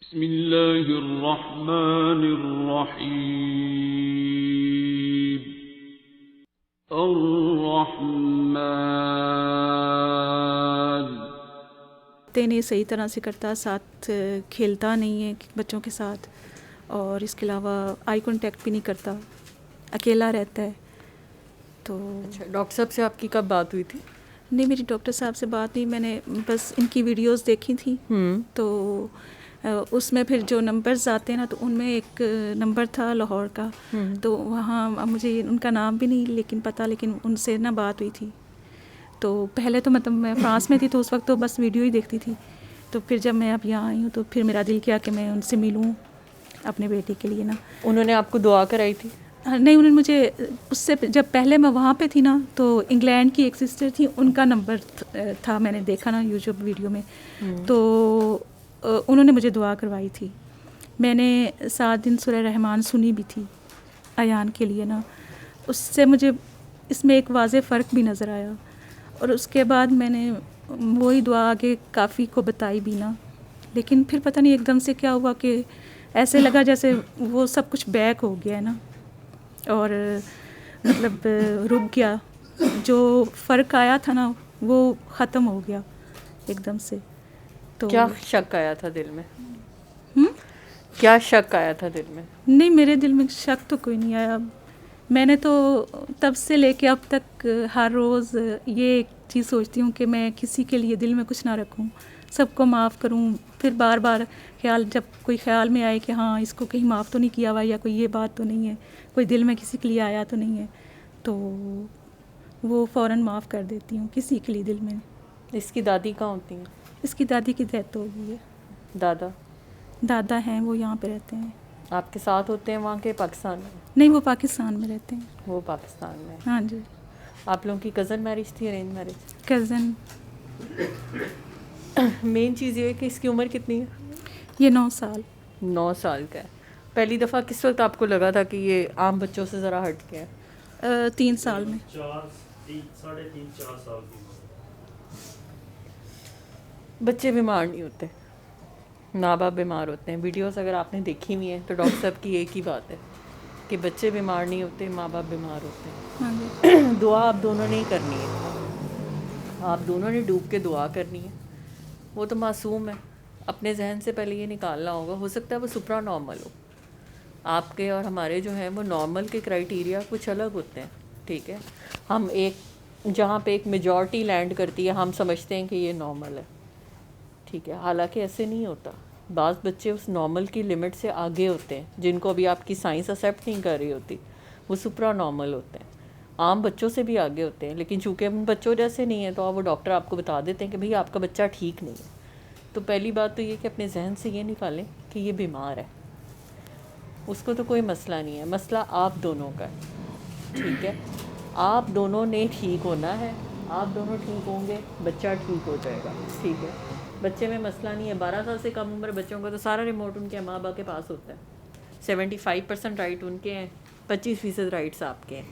بسم اللہ الرحمن الرحیم الرحمن. نہیں صحیح طرح سے کرتا، ساتھ کھیلتا نہیں ہے بچوں کے ساتھ، اور اس کے علاوہ آئی کانٹیکٹ بھی نہیں کرتا، اکیلا رہتا ہے. تو اچھا، ڈاکٹر صاحب سے آپ کی کب بات ہوئی تھی؟ نہیں، میری ڈاکٹر صاحب سے بات نہیں، میں نے بس ان کی ویڈیوز دیکھی تھیں. تو اس میں پھر جو نمبرز آتے ہیں نا، تو ان میں ایک نمبر تھا لاہور کا. تو وہاں مجھے ان کا نام بھی نہیں لیکن ان سے نا بات ہوئی تھی. تو پہلے تو مطلب میں فرانس میں تھی، تو اس وقت تو بس ویڈیو ہی دیکھتی تھی. تو پھر جب میں اب یہاں آئی ہوں تو پھر میرا دل کیا کہ میں ان سے ملوں اپنے بیٹے کے لیے نا. انہوں نے آپ کو دعا کرائی تھی؟ نہیں، انہوں نے مجھے اس سے جب پہلے میں وہاں پہ تھی نا، تو انگلینڈ کی ایک سسٹر تھی، ان کا نمبر تھا، میں نے دیکھا نا یوٹیوب ویڈیو میں. تو انہوں نے مجھے دعا کروائی تھی. میں نے 7 دن سورہ رحمان سنی بھی تھی ایان کے لیے نا. اس سے مجھے اس میں ایک واضح فرق بھی نظر آیا. اور اس کے بعد میں نے وہی دعا آگے کافی کو بتائی بھی نا. لیکن پھر پتہ نہیں ایک دم سے کیا ہوا کہ ایسے لگا جیسے وہ سب کچھ بیک ہو گیا ہے نا، اور مطلب رک گیا. جو فرق آیا تھا نا وہ ختم ہو گیا ایک دم سے. تو کیا شک آیا تھا دل میں؟ کیا شک آیا تھا دل میں؟ نہیں، میرے دل میں شک تو کوئی نہیں آیا. میں نے تو تب سے لے کے اب تک ہر روز یہ ایک چیز سوچتی ہوں کہ میں کسی کے لیے دل میں کچھ نہ رکھوں، سب کو معاف کروں. پھر بار بار خیال، جب کوئی خیال میں آئے کہ ہاں اس کو کہیں معاف تو نہیں کیا ہوا، یا کوئی یہ بات تو نہیں ہے، کوئی دل میں کسی کے لیے آیا تو نہیں ہے، تو وہ فوراً معاف کر دیتی ہوں کسی کے لیے دل میں. اس کی دادی کہاں ہوتی ہیں؟ اس کی دادی کی ڈیتھ ہو گئی ہے. دادا ہیں، وہ یہاں پہ رہتے ہیں. آپ کے ساتھ ہوتے ہیں وہاں کے پاکستان میں؟ نہیں، وہ پاکستان میں رہتے ہیں. وہ پاکستان میں. ہاں جی. آپ لوگوں کی کزن میرج تھی، ارینج میرج؟ کزن. مین چیز یہ ہے کہ اس کی عمر کتنی ہے؟ یہ 9 سال. 9 سال کا ہے. پہلی دفعہ کس وقت آپ کو لگا تھا کہ یہ عام بچوں سے ذرا ہٹ کے ہے؟ 3 سال میں. 3.5 4 سال کی. بچے بیمار نہیں ہوتے، ماں باپ بیمار ہوتے ہیں. ویڈیوز اگر آپ نے دیکھی ہوئی ہیں تو ڈاکٹر صاحب کی ایک ہی بات ہے کہ بچے بیمار نہیں ہوتے، ماں باپ بیمار ہوتے ہیں. ہاں جی. دعا آپ دونوں نے ہی کرنی ہے، آپ دونوں نے ڈوب کے دعا کرنی ہے. وہ تو معصوم ہے، اپنے ذہن سے پہلے یہ نکالنا ہوگا. ہو سکتا ہے وہ سپرا نارمل ہو. آپ کے اور ہمارے جو ہیں وہ نارمل کے کرائیٹیریا کچھ الگ ہوتے ہیں، ٹھیک ہے. ہم ایک جہاں پہ ایک میجورٹی لینڈ کرتی ہے، ہم سمجھتے ہیں کہ یہ نارمل ہے، ٹھیک ہے. حالانکہ ایسے نہیں ہوتا. بعض بچے اس نارمل کی لمٹ سے آگے ہوتے ہیں، جن کو ابھی آپ کی سائنس ایکسیپٹ نہیں کر رہی ہوتی، وہ سپرا نارمل ہوتے ہیں. عام بچوں سے بھی آگے ہوتے ہیں، لیکن چونکہ ہم بچوں جیسے نہیں ہیں تو وہ ڈاکٹر آپ کو بتا دیتے ہیں کہ بھئی آپ کا بچہ ٹھیک نہیں ہے. تو پہلی بات تو یہ کہ اپنے ذہن سے یہ نکالیں کہ یہ بیمار ہے. اس کو تو کوئی مسئلہ نہیں ہے، مسئلہ آپ دونوں کا ہے، ٹھیک ہے. آپ دونوں نے ٹھیک ہونا ہے، آپ دونوں ٹھیک ہوں گے، بچہ ٹھیک ہو جائے گا، ٹھیک ہے. بچے میں مسئلہ نہیں ہے. 12 سال سے کم عمر بچوں کا تو سارا ریموٹ ان کے ماں باپ کے پاس ہوتا ہے. 75% رائٹ ان کے ہیں، 25% رائٹس آپ کے ہیں.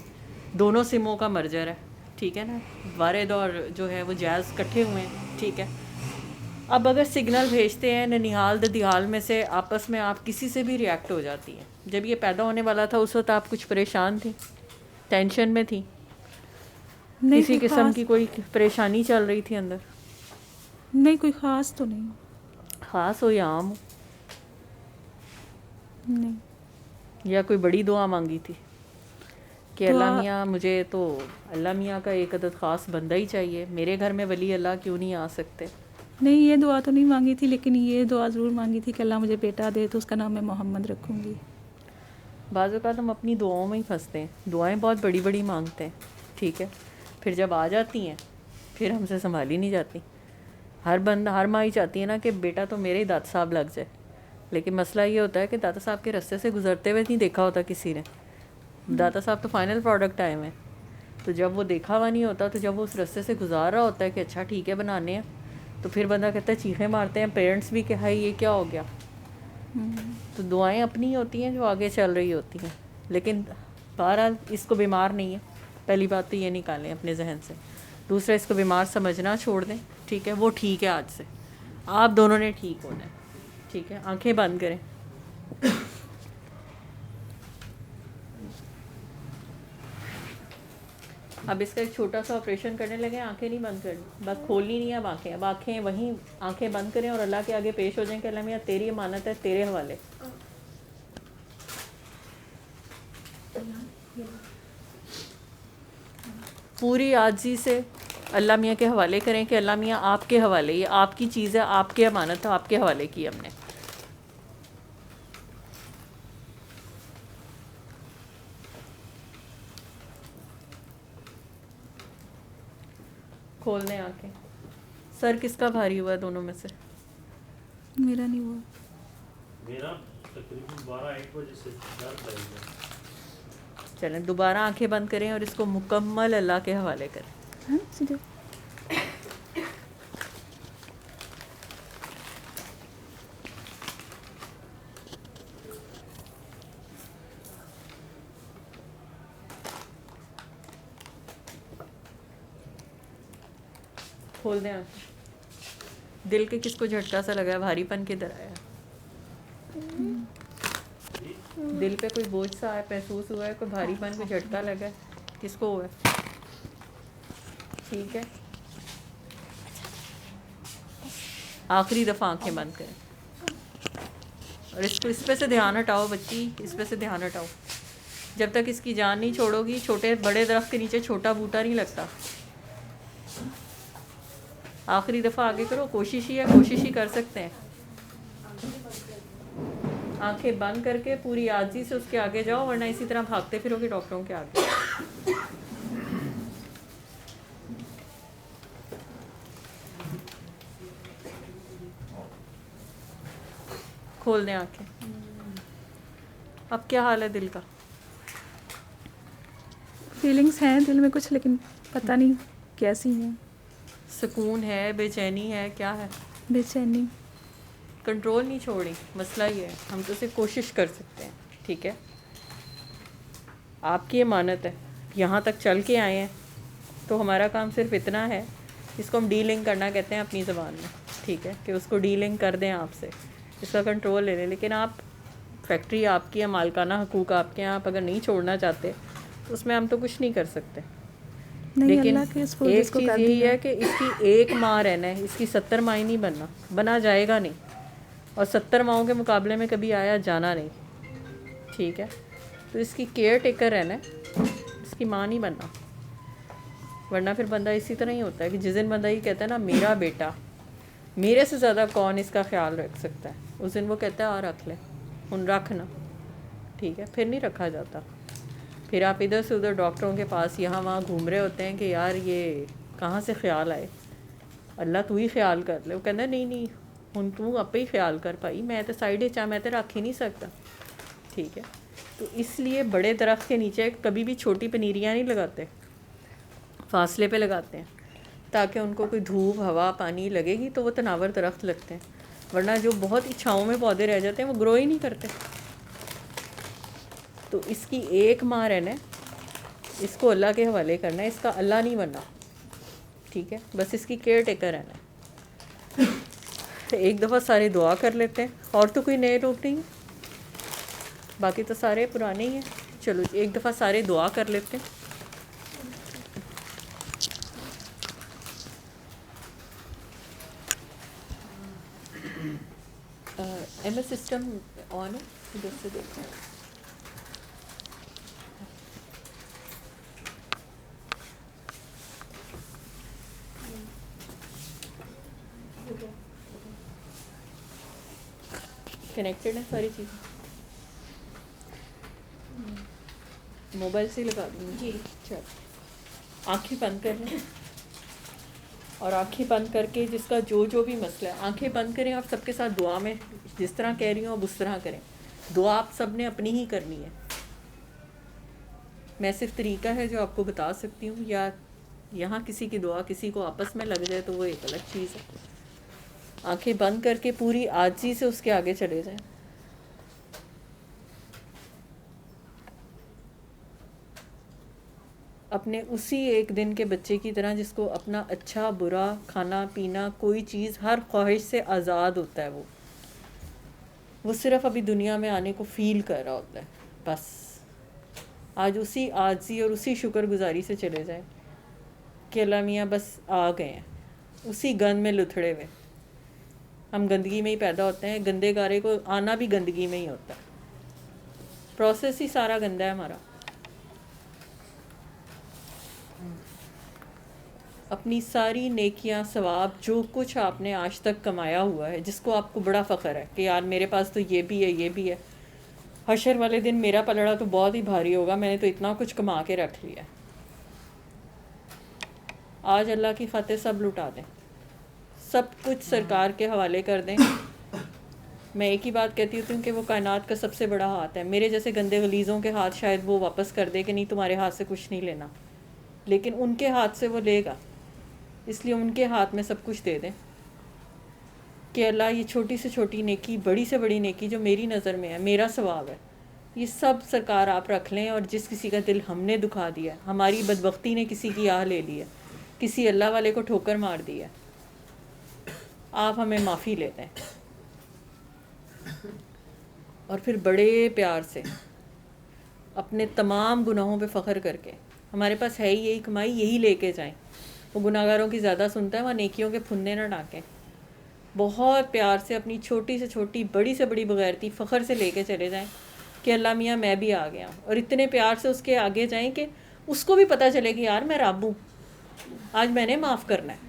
دونوں سموں کا مرجر ہے، ٹھیک ہے نا. والد اور جو ہے وہ جائز کٹھے ہوئے ہیں، ٹھیک ہے. اب اگر سگنل بھیجتے ہیں ننیحال ددیال میں سے آپس میں، آپ کسی سے بھی ریئیکٹ ہو جاتی ہیں. جب یہ پیدا ہونے والا تھا اس وقت آپ کچھ پریشان تھیں، ٹینشن میں تھیں، کسی قسم کی کوئی پریشانی چل رہی تھی اندر؟ نہیں، کوئی خاص تو نہیں. خاص ہو یا عام ہو؟ نہیں. یا کوئی بڑی دعا مانگی تھی کہ اللہ دعا میاں مجھے تو اللہ میاں کا ایک عدد خاص بندہ ہی چاہیے، میرے گھر میں ولی اللہ کیوں نہیں آ سکتے؟ نہیں، یہ دعا تو نہیں مانگی تھی، لیکن یہ دعا ضرور مانگی تھی کہ اللہ مجھے بیٹا دے تو اس کا نام میں محمد رکھوں گی. بعض اوقات ہم اپنی دعاؤں میں ہی پھنستے ہیں، دعائیں بہت بڑی بڑی مانگتے ہیں، ٹھیک ہے. پھر جب آ جاتی ہیں پھر ہم سے سنبھالی نہیں جاتی. ہر ماں ہی چاہتی ہے نا کہ بیٹا تو میرے ہی داتا صاحب لگ جائے، لیکن مسئلہ یہ ہوتا ہے کہ داتا صاحب کے رستے سے گزرتے ہوئے نہیں دیکھا ہوتا کسی نے. داتا صاحب تو فائنل پروڈکٹ آئے ہوئے ہیں، تو جب وہ دیکھا ہوا نہیں ہوتا، تو جب وہ اس رستے سے گزار رہا ہوتا ہے کہ اچھا ٹھیک ہے بنانے ہیں، تو پھر بندہ کہتا ہے، چیخیں مارتے ہیں پیرنٹس بھی کہ ہائی یہ کیا ہو گیا. تو دعائیں اپنی ہی ہوتی ہیں جو آگے چل رہی ہوتی ہیں. لیکن بہرحال اس کو بیمار نہیں ہے، پہلی بات تو یہ نکالیں اپنے ذہن سے. دوسرا، اس کو بیمار سمجھنا چھوڑ دیں، ٹھیک ہے. وہ ٹھیک ہے، آج سے آپ دونوں نے ٹھیک ہونا ہے. ٹھیک ہے, آنکھیں بند کریں. اب اس کا ایک چھوٹا سا آپریشن کرنے لگے, آنکھیں نہیں بند کرنی, بس کھولنی نہیں. اب آنکھیں وہیں آنکھیں بند کریں اور اللہ کے آگے پیش ہو جائیں کہ اللہ میاں تیری امانت ہے, تیرے حوالے. پوری عاجزی سے اللہ میاں کے حوالے کریں کہ اللہ میاں آپ کے حوالے, یہ آپ کی چیز ہے, آپ کی امانت ہے, آپ کے حوالے کی ہم نے. کھول دیں آنکھیں. سر کس کا بھاری ہوا ہے دونوں میں سے؟ میرا نہیں ہوا. میرا تقریباً 12-1 بجے سے درد لگے گا. چلیں دوبارہ آنکھیں بند کریں اور اس کو مکمل اللہ کے حوالے کریں. ہاں سیدھے. کھول دیں آنکھیں. دل کے کس کو جھٹکا سا لگا ہے, بھاری پن کدھر آیا؟ دل پہ کوئی بوجھ سا آیا, محسوس ہوا ہے, کوئی بھاری پن, کوئی جھٹکا لگا ہے, کس کو ہوا ہے؟ ٹھیک ہے, آخری دفعہ آنکھیں بند کریں اور اس پہ سے دھیان ہٹاؤ بچی, اس پہ سے دھیان ہٹاؤ. جب تک اس کی جان نہیں چھوڑو گی, چھوٹے بڑے درخت کے نیچے چھوٹا بوٹا نہیں لگتا. آخری دفعہ آگے کرو, کوشش ہی کر سکتے ہیں. آنکھیں بند کر کے پوری عاجزی سے اس کے آگے جاؤ, ورنہ اسی طرح بھاگتے پھرو گے ڈاکٹروں کے آگے. کھول دیں آنکھیں. اب کیا حال ہے دل کا؟ فیلنگس ہیں دل میں کچھ, لیکن پتہ نہیں کیسی ہیں. سکون ہے, بے چینی ہے, کیا ہے؟ بے چینی. کنٹرول نہیں چھوڑی, مسئلہ یہ ہے. ہم تو صرف کوشش کر سکتے ہیں. ٹھیک ہے, آپ کی امانت ہے, یہاں تک چل کے آئے ہیں تو ہمارا کام صرف اتنا ہے, اس کو ہم ڈیلنگ کرنا کہتے ہیں اپنی زبان میں. ٹھیک ہے, کہ اس کو ڈیلنگ کر دیں آپ سے, اس کا کنٹرول لے لیں. لیکن آپ فیکٹری آپ کی ہے, مالکانہ حقوق آپ کے ہیں, آپ اگر نہیں چھوڑنا چاہتے تو اس میں ہم تو کچھ نہیں کر سکتے. نہیں, لیکن اللہ کے اس ایک کو چیز کر یہی دیا. ہے کہ اس کی ایک ماں رہنا ہے, اس کی 70 ماں نہیں بنا جائے گا نہیں, اور 70 ماؤں کے مقابلے میں کبھی آیا جانا نہیں. ٹھیک ہے, تو اس کی کیئر ٹیکر رہنا ہے, اس کی ماں نہیں بننا. ورنہ پھر بندہ اسی طرح ہی ہوتا ہے کہ جس دن بندہ یہ کہتا ہے نا میرا بیٹا, میرے سے زیادہ کون اس کا خیال رکھ سکتا ہے, اس دن وہ کہتا ہے رکھ لے, رکھنا. ٹھیک ہے, پھر نہیں رکھا جاتا. پھر آپ ادھر سے ادھر ڈاکٹروں کے پاس یہاں وہاں گھوم رہے ہوتے ہیں کہ یار یہ کہاں سے خیال آئے, اللہ تو ہی خیال کر لے. وہ کہنا نہیں ہن تو آپ ہی خیال کر پائی, میں تو سائڈ چاہ میں تو رکھ ہی نہیں سکتا. ٹھیک ہے, تو اس لیے بڑے درخت کے نیچے کبھی بھی چھوٹی پنیریاں نہیں لگاتے, فاصلے پہ لگاتے ہیں تاکہ ان کو کوئی دھوپ ہوا پانی لگے گی تو وہ تناور درخت لگتے ہیں. ورنہ جو بہت ہی چھاؤں میں پودے رہ جاتے ہیں وہ گرو ہی نہیں کرتے. تو اس کی ایک ماں رہنا ہے, اس کو اللہ کے حوالے کرنا ہے, اس کا اللہ نہیں بننا. ٹھیک ہے, بس اس کی کیئر ٹیکر رہنا ہے. ایک دفعہ سارے دعا کر لیتے ہیں, اور تو کوئی نئے لوگ نہیں ہیں, باقی تو سارے پرانے ہی ہیں. چلو ایک دفعہ سارے دعا کر لیتے ہیں. ایم ایس سسٹم آن ہے, ادھر سے دیکھیں. کنیکٹڈ ہے ساری چیزیں, موبائل سے ہی لگا دوں جی. چل آنکھیں بند کر لیں, اور آنکھیں بند کر کے جس کا جو بھی مسئلہ ہے آنکھیں بند کریں, اور سب کے ساتھ دعا میں جس طرح کہہ رہی ہوں اب اس طرح کریں. دعا آپ سب نے اپنی ہی کرنی ہے, میں صرف طریقہ ہے جو آپ کو بتا سکتی ہوں, یا یہاں کسی کی دعا کسی کو آپس میں لگ جائے تو وہ ایک الگ چیز ہے. آنکھیں بند کر کے پوری عاجزی سے اس کے آگے چلے جائیں. اپنے اسی ایک دن کے بچے کی طرح جس کو اپنا اچھا برا کھانا پینا کوئی چیز ہر خواہش سے آزاد ہوتا ہے, وہ وہ صرف ابھی دنیا میں آنے کو فیل کر رہا ہوتا ہے بس. آج اسی عاجزی اور اسی شکر گزاری سے چلے جائیں کہ اللہ میاں بس آ گئے ہیں. اسی گند میں لتھڑے ہوئے ہم گندگی میں ہی پیدا ہوتے ہیں. گندے گارے کو آنا بھی گندگی میں ہی ہوتا ہے. پروسیس ہی سارا گندا ہے ہمارا. اپنی ساری نیکیاں ثواب جو کچھ آپ نے آج تک کمایا ہوا ہے جس کو آپ کو بڑا فخر ہے کہ یار میرے پاس تو یہ بھی ہے یہ بھی ہے, حشر والے دن میرا پلڑا تو بہت ہی بھاری ہوگا, میں نے تو اتنا کچھ کما کے رکھ لیا. آج اللہ کی خاطر سب لٹا دیں, سب کچھ سرکار کے حوالے کر دیں. میں ایک ہی بات کہتی ہوتی ہوں کہ وہ کائنات کا سب سے بڑا ہاتھ ہے. میرے جیسے گندے غلیظوں کے ہاتھ شاید وہ واپس کر دے کہ نہیں تمہارے ہاتھ سے کچھ نہیں لینا, لیکن ان کے ہاتھ سے وہ لے گا. اس لیے ان کے ہاتھ میں سب کچھ دے دیں کہ اللہ یہ چھوٹی سے چھوٹی نیکی, بڑی سے بڑی نیکی جو میری نظر میں ہے, میرا ثواب ہے, یہ سب سرکار آپ رکھ لیں. اور جس کسی کا دل ہم نے دکھا دیا, ہماری بدبختی نے کسی کی آہ لے لی ہے, کسی اللہ والے کو ٹھوکر مار دی ہے, آپ ہمیں معافی لیتے ہیں. اور پھر بڑے پیار سے اپنے تمام گناہوں پہ فخر کر کے, ہمارے پاس ہے ہی یہی کمائی, یہی لے کے جائیں. وہ گناہ گاروں کی زیادہ سنتا ہے, وہاں نیکیوں کے پھندے نہ ڈاکیں. بہت پیار سے اپنی چھوٹی سے چھوٹی بڑی سے بڑی بغیرتی فخر سے لے کے چلے جائیں کہ اللہ میاں میں بھی آ گیا ہوں. اور اتنے پیار سے اس کے آگے جائیں کہ اس کو بھی پتہ چلے کہ یار میں رب ہوں, آج میں نے معاف کرنا ہے.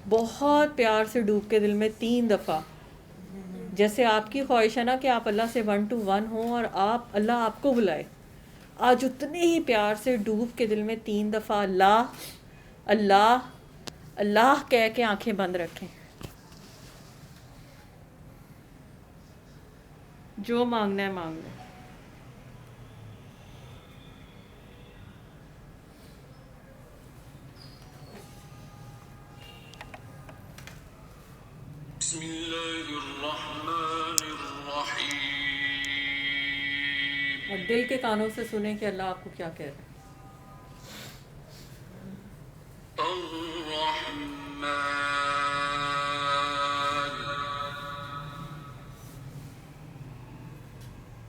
بہت پیار سے ڈوب کے دل میں 3 دفعہ, جیسے آپ کی خواہش ہے نا کہ آپ اللہ سے 1 to 1 ہوں اور اللہ آپ کو بلائے, آج اتنے ہی پیار سے ڈوب کے دل میں 3 دفعہ اللہ اللہ اللہ کہہ کے آنکھیں بند رکھیں. جو مانگنا ہے مانگ لیں. بسم اللہ الرحمن الرحیم. اور دل کے کانوں سے سنیں کہ اللہ آپ کو کیا کہہ رہا ہے. الرحمن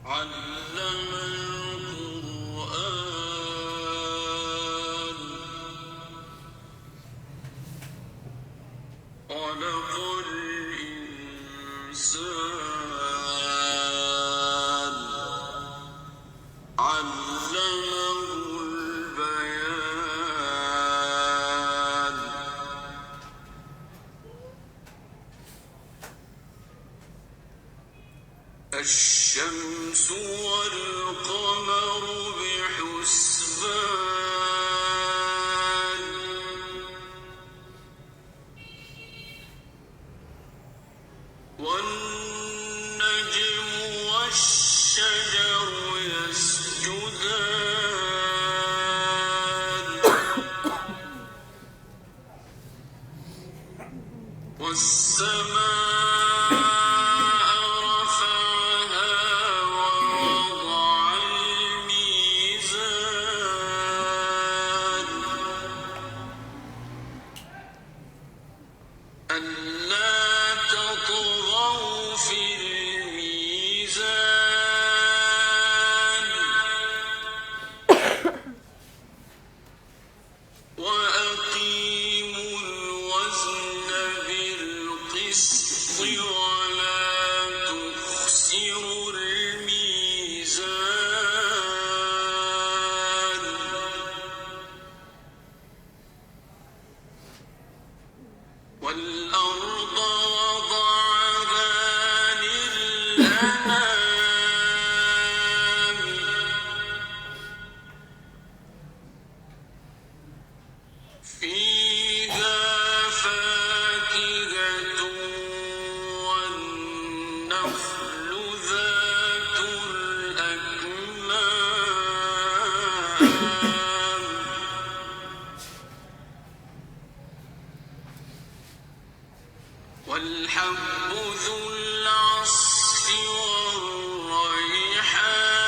علم القرآن خلق الإنسان علمه البيان. الشمس والقمر بحسبان والنجم والشجر يسجدان والسماء رفعها ووضع الميزان ألا تطغوا في الميزان وأقيموا الوزن بالقسط ولا تخسروا الميزان والأرض وضعها للأنام فيها فاكهة والنخل ذات الأكمام والحب ذو العصف والريحان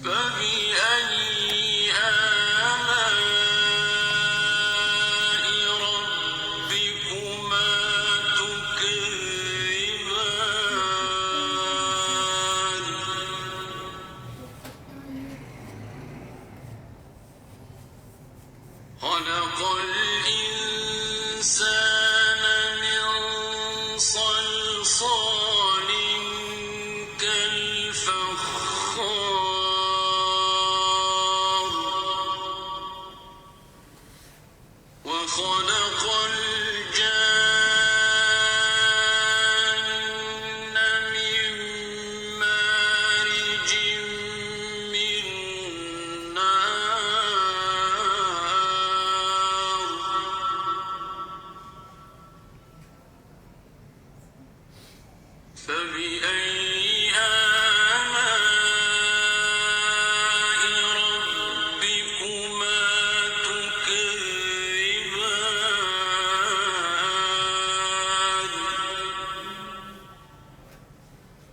فبأي آلاء خلق الإنسان من صلصال كالفخار وخلق الجان من مارج من نار فبأي آلاء ربكما تكذبان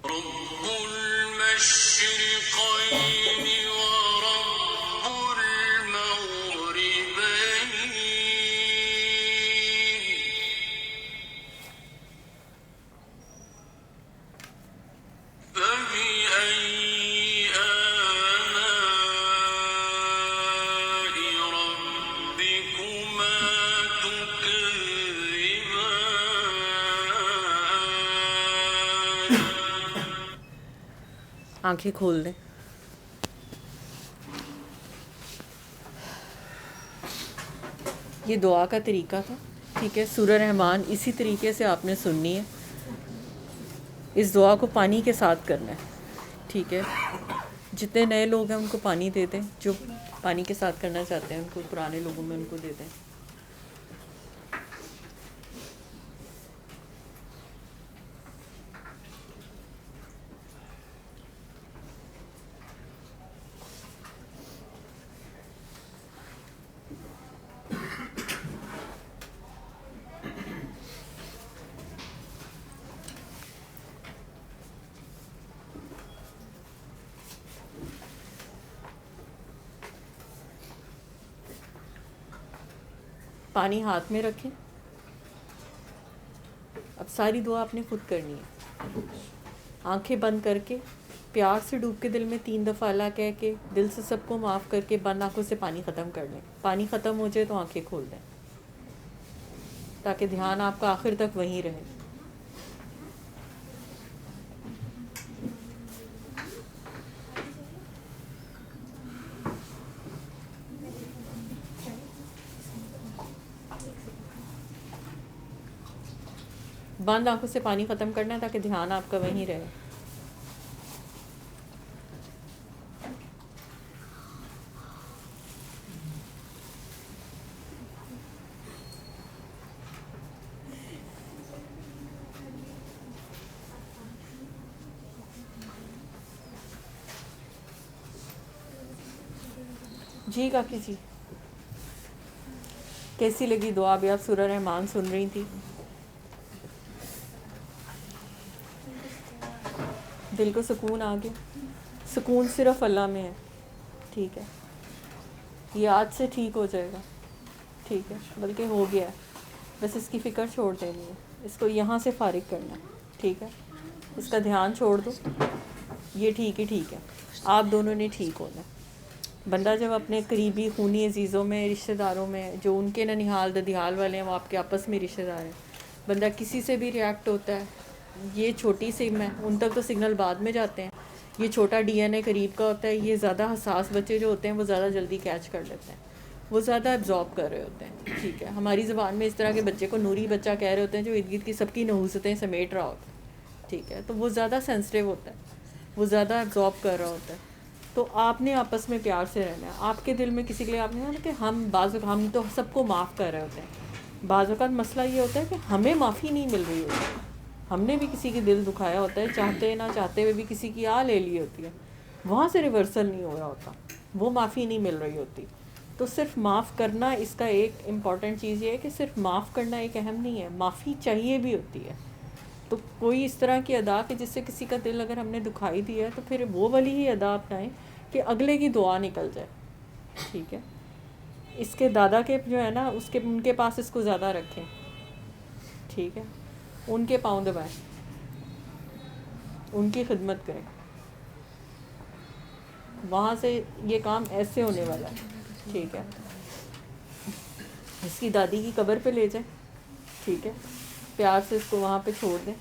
رب المشرقين ورب المغربين فبأي آلاء ربكما تكذبان آنکھیں کھول دیں. یہ دعا کا طریقہ تھا. ٹھیک ہے, سورہ رحمان اسی طریقے سے آپ نے سننی ہے. اس دعا کو پانی کے ساتھ کرنا ہے. ٹھیک ہے, جتنے نئے لوگ ہیں ان کو پانی دے دیں, جو پانی کے ساتھ کرنا چاہتے ہیں ان کو, پرانے لوگوں میں ان کو دے دیں. پانی ہاتھ میں رکھیں. اب ساری دعا آپ نے خود کرنی ہے. آنکھیں بند کر کے پیار سے ڈوب کے دل میں 3 دفعہ اللہ کہہ کے دل سے سب کو معاف کر کے بند آنکھوں سے پانی ختم کر لیں. پانی ختم ہو جائے تو آنکھیں کھول دیں تاکہ دھیان آپ کا آخر تک وہیں رہے. بند آنکھوں سے پانی ختم کرنا ہے تاکہ دھیان آپ کا وہیں رہے. جی کاکی جی, کیسی لگی دعا؟ بھی آپ سورہ رحمان سن رہی تھی. دل کو سکون آ گیا. سکون صرف اللہ میں ہے. ٹھیک ہے, یہ آج سے ٹھیک ہو جائے گا. ٹھیک ہے, بلکہ ہو گیا ہے. بس اس کی فکر چھوڑ دینی ہے, اس کو یہاں سے فارغ کرنا ہے. ٹھیک ہے, اس کا دھیان چھوڑ دو. یہ ٹھیک ہی ٹھیک ہے, آپ دونوں نے ٹھیک ہونا ہے. بندہ جب اپنے قریبی خونی عزیزوں میں, رشتہ داروں میں, جو ان کے ننیحال ددیال والے ہیں وہ آپ کے آپس میں رشتہ دار ہیں, بندہ کسی سے بھی ریئیکٹ ہوتا ہے. یہ چھوٹی سم ہے, ان تک تو سگنل بعد میں جاتے ہیں. یہ چھوٹا ڈی این اے قریب کا ہوتا ہے. یہ زیادہ حساس بچے جو ہوتے ہیں وہ زیادہ جلدی کیچ کر لیتے ہیں, وہ زیادہ ایبزارب کر رہے ہوتے ہیں. ٹھیک ہے, ہماری زبان میں اس طرح کے بچے کو نوری بچہ کہہ رہے ہوتے ہیں جو ارد گرد کی سب کی نحوستیں سمیٹ رہا ہوتا ہے. ٹھیک ہے, تو وہ زیادہ سینسٹیو ہوتا ہے, وہ زیادہ ایبزارب کر رہا ہوتا ہے. تو آپ نے آپس میں پیار سے رہنا ہے. آپ کے دل میں کسی کے لیے آپ نے کہا کہ ہم تو سب کو معاف کر رہے ہوتے ہیں. بعض اوقات مسئلہ یہ ہوتا ہے کہ ہمیں معافی نہیں مل رہی ہوتی. ہم نے بھی کسی کی دل دکھایا ہوتا ہے, چاہتے نہ چاہتے ہوئے بھی کسی کی لے لی ہوتی ہے, وہاں سے ریورسل نہیں ہو رہا ہوتا, وہ معافی نہیں مل رہی ہوتی. تو صرف معاف کرنا اس کا ایک امپورٹنٹ چیز یہ ہے کہ صرف معاف کرنا ایک اہم نہیں ہے, معافی چاہیے بھی ہوتی ہے. تو کوئی اس طرح کی ادا کہ جس سے کسی کا دل اگر ہم نے دکھائی دیا ہے تو پھر وہ والی ہی ادا اپنائیں کہ اگلے کی دعا نکل جائے. ٹھیک ہے, اس کے دادا کے جو ہے نا ان کے پاس اس کو زیادہ رکھیں. ٹھیک ہے, ان کے پاؤں دبائیں, ان کی خدمت کریں. وہاں سے یہ کام ایسے ہونے والا ہے. ٹھیک ہے, اس کی دادی کی قبر پہ لے جائیں, ٹھیک ہے, پیار سے اس کو وہاں پہ چھوڑ دیں,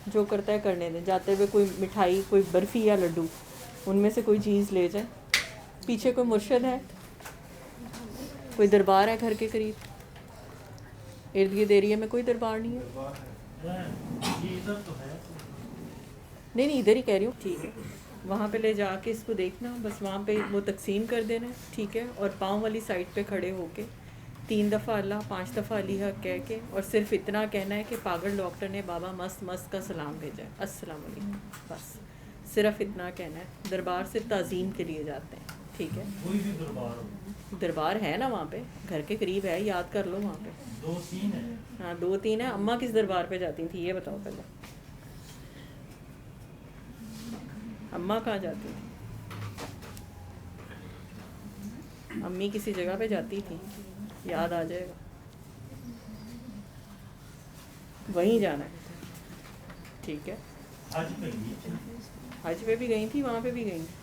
جو کرتا ہے کرنے دیں. جاتے ہوئے کوئی مٹھائی, کوئی برفی یا لڈو, ان میں سے کوئی چیز لے جائیں. پیچھے کوئی مرشد ہے, کوئی دربار ہے گھر کے قریب, ارد گرد ایریا میں کوئی دربار نہیں ہے, یہ ادھر تو ہے. نہیں ادھر ہی کہہ رہی ہوں, ٹھیک ہے. وہاں پہ لے جا کے اس کو دیکھنا, بس وہاں پہ وہ تقسیم کر دینا, ٹھیک ہے. اور پاؤں والی سائڈ پہ کھڑے ہو کے 3 دفعہ اللہ, 5 دفعہ علی حق کہہ کے, اور صرف اتنا کہنا ہے کہ پاگل ڈاکٹر نے بابا مست مست کا سلام بھیجا ہے, السلام علیکم, بس صرف اتنا کہنا ہے. دربار صرف تعظیم کے لیے جاتے ہیں, ٹھیک ہے. کوئی بھی دربار ہو, دربار ہے نا وہاں پہ, گھر کے قریب ہے, یاد کر لو وہاں پہ. 2-3 ہے. ہاں 2-3 ہے. اماں کس دربار پہ جاتی تھی یہ بتاؤ پہلے, اماں کہاں جاتی تھی؟ امی کسی جگہ پہ جاتی تھی, یاد آ جائے گا, وہیں جانا ہے, ٹھیک ہے. آج پہ یہ حج پہ بھی گئی تھی, وہاں پہ بھی گئی تھی.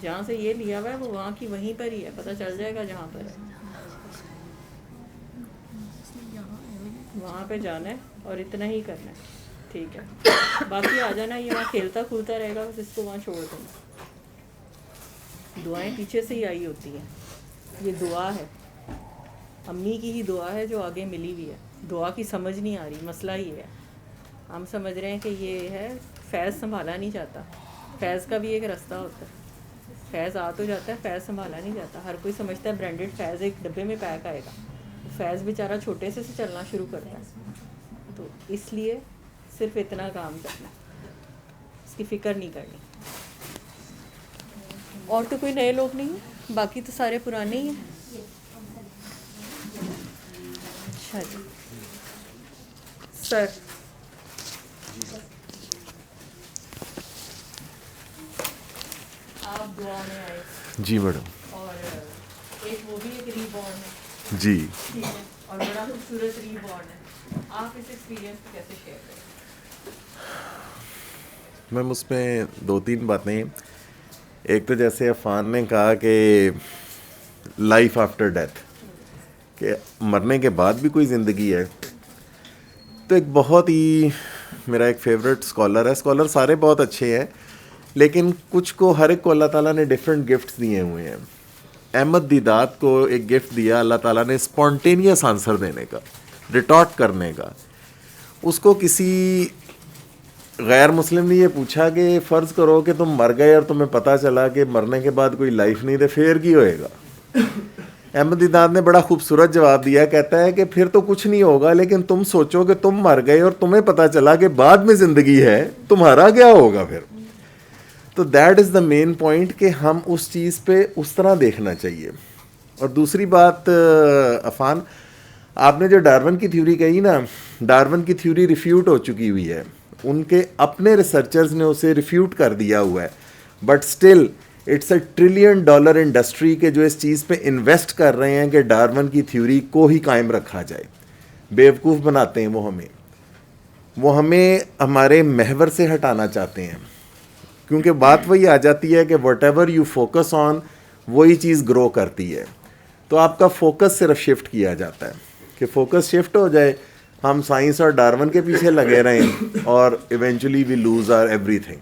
جہاں سے یہ لیا ہوا ہے وہ وہاں کی وہیں پر ہی ہے, پتہ چل جائے گا جہاں پر ہے, وہاں پہ جانا ہے اور اتنا ہی کرنا ہے, ٹھیک ہے. باقی آ جانا, یہ وہاں کھیلتا کودتا رہے گا, بس اس کو وہاں چھوڑ دینا. دعائیں پیچھے سے ہی آئی ہوتی ہیں, یہ دعا ہے, امی کی ہی دعا ہے جو آگے ملی ہوئی ہے. دعا کی سمجھ نہیں آ رہی, مسئلہ یہ ہے. ہم سمجھ رہے ہیں کہ یہ ہے فیض سنبھالا نہیں جاتا. فیض کا بھی ایک رستہ ہوتا ہے, فیض آ تو جاتا ہے, فیض سنبھالا نہیں جاتا. ہر کوئی سمجھتا ہے برانڈیڈ فیض ایک ڈبے میں پیک آئے گا, فیض بیچارہ چھوٹے سے چلنا شروع کرتا ہے. تو اس لیے صرف اتنا کام کرنا, اس کی فکر نہیں کرنی. اور تو کوئی نئے لوگ نہیں ہیں, باقی تو سارے پرانے ہی ہیں. اچھا جی سر, آپ دعا میں آئے جی میڈم. اور ایک وہ بھی ایک ری بورن ہے, جی ٹھیک ہے, اور بڑا خوبصورت ری بورن ہے. آپ اس ایکسپیرینس کو کیسے شیئر کریں؟ میم اس میں 2-3 باتیں. ایک تو جیسے عفان نے کہا کہ لائف آفٹر ڈیتھ, کہ مرنے کے بعد بھی کوئی زندگی ہے. تو ایک بہت ہی میرا ایک فیوریٹ اسکالر ہے, اسکالر سارے بہت اچھے ہیں لیکن کچھ کو, ہر ایک کو اللہ تعالیٰ نے ڈفرینٹ گفٹس دیے ہوئے ہیں. احمد دیدات کو ایک گفٹ دیا اللہ تعالیٰ نے اسپونٹینیس آنسر دینے کا, ریٹارٹ کرنے کا. اس کو کسی غیر مسلم نے یہ پوچھا کہ فرض کرو کہ تم مر گئے اور تمہیں پتہ چلا کہ مرنے کے بعد کوئی لائف نہیں, تو پھر کی ہوئے گا. احمد دیدات نے بڑا خوبصورت جواب دیا, کہتا ہے کہ پھر تو کچھ نہیں ہوگا, لیکن تم سوچو کہ تم مر گئے اور تمہیں پتہ چلا کہ بعد میں زندگی ہے, تمہارا کیا ہوگا پھر. تو that is the main point کہ ہم اس چیز پہ اس طرح دیکھنا چاہیے. اور دوسری بات عفان, آپ نے جو ڈارون کی تھیوری کہی نا, ڈارون کی تھیوری ریفیوٹ ہو چکی ہوئی ہے, ان کے اپنے ریسرچرز نے اسے ریفیوٹ کر دیا ہوا ہے, but still it's a $1 trillion industry کے جو اس چیز پہ انویسٹ کر رہے ہیں کہ ڈارون کی تھیوری کو ہی قائم رکھا جائے. بیوقوف بناتے ہیں وہ ہمیں ہمارے محور سے ہٹانا چاہتے ہیں, کیونکہ بات وہی آ جاتی ہے کہ what ever you focus on وہی چیز گرو کرتی ہے. تو آپ کا فوکس صرف شفٹ کیا جاتا ہے کہ فوکس شفٹ ہو جائے, ہم سائنس اور ڈارون کے پیچھے لگے رہیں اور eventually we lose are everything.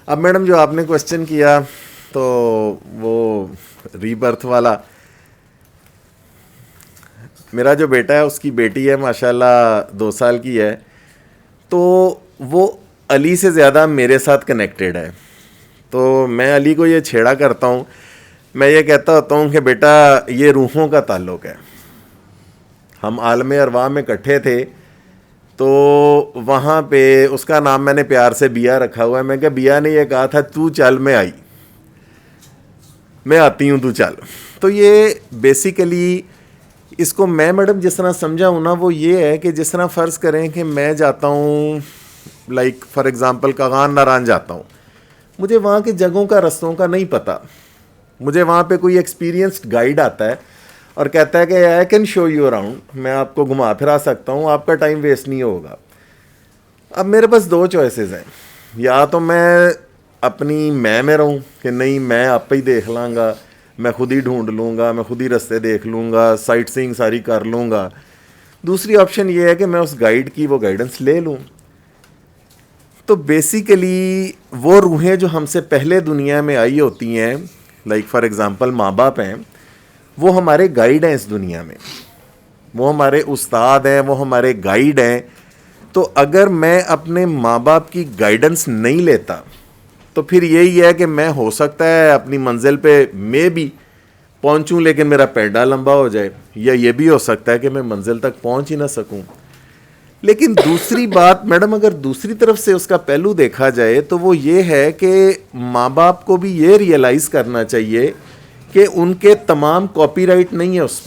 اب میڈم جو آپ نے کوشچن کیا تو وہ ری برتھ والا, میرا جو بیٹا ہے اس کی بیٹی ہے ماشاءاللہ 2 سال کی ہے, تو وہ علی سے زیادہ میرے ساتھ کنیکٹڈ ہے. تو میں علی کو یہ چھیڑا کرتا ہوں, میں یہ کہتا ہوتا ہوں کہ بیٹا یہ روحوں کا تعلق ہے, ہم عالم ارواح میں اکٹھے تھے, تو وہاں پہ اس کا نام میں نے پیار سے بیا رکھا ہوا ہے. میں کہ بیا نے یہ کہا تھا تو چل, میں آتی ہوں, تو چل. تو یہ بیسیکلی اس کو میں میڈم جس طرح سمجھا ہوں نا, وہ یہ ہے کہ جس طرح فرض کریں کہ میں جاتا ہوں like for example Kaghan Naran جاتا ہوں, مجھے وہاں کی جگہوں کا رستوں کا نہیں پتہ, مجھے وہاں پہ کوئی ایکسپیرینسڈ گائیڈ آتا ہے اور کہتا ہے کہ I can show you around, میں آپ کو گھما پھرا سکتا ہوں, آپ کا ٹائم ویسٹ نہیں ہوگا. اب میرے پاس 2 چوائسیز ہیں, یا تو میں اپنی میں رہوں کہ نہیں میں آپ پہ ہی دیکھ لاں گا, میں خود ہی ڈھونڈ لوں گا, میں خود ہی رستے دیکھ لوں گا, سائٹ سینگ ساری کر لوں گا. دوسری آپشن یہ ہے کہ میں اس گائیڈ کی وہ گائیڈنس لے لوں. تو بیسیکلی وہ روحیں جو ہم سے پہلے دنیا میں آئی ہوتی ہیں, لائک فار ایگزامپل ماں باپ ہیں, وہ ہمارے گائیڈ ہیں اس دنیا میں, وہ ہمارے استاد ہیں, وہ ہمارے گائیڈ ہیں. تو اگر میں اپنے ماں باپ کی گائیڈنس نہیں لیتا تو پھر یہی ہے کہ میں ہو سکتا ہے اپنی منزل پہ میں بھی پہنچوں لیکن میرا پینڈا لمبا ہو جائے, یا یہ بھی ہو سکتا ہے کہ میں منزل تک پہنچ ہی نہ سکوں. لیکن دوسری بات میڈم, اگر دوسری طرف سے اس کا پہلو دیکھا جائے تو وہ یہ ہے کہ ماں باپ کو بھی یہ ریئلائز کرنا چاہیے کہ ان کے تمام کاپی رائٹ نہیں ہے اس,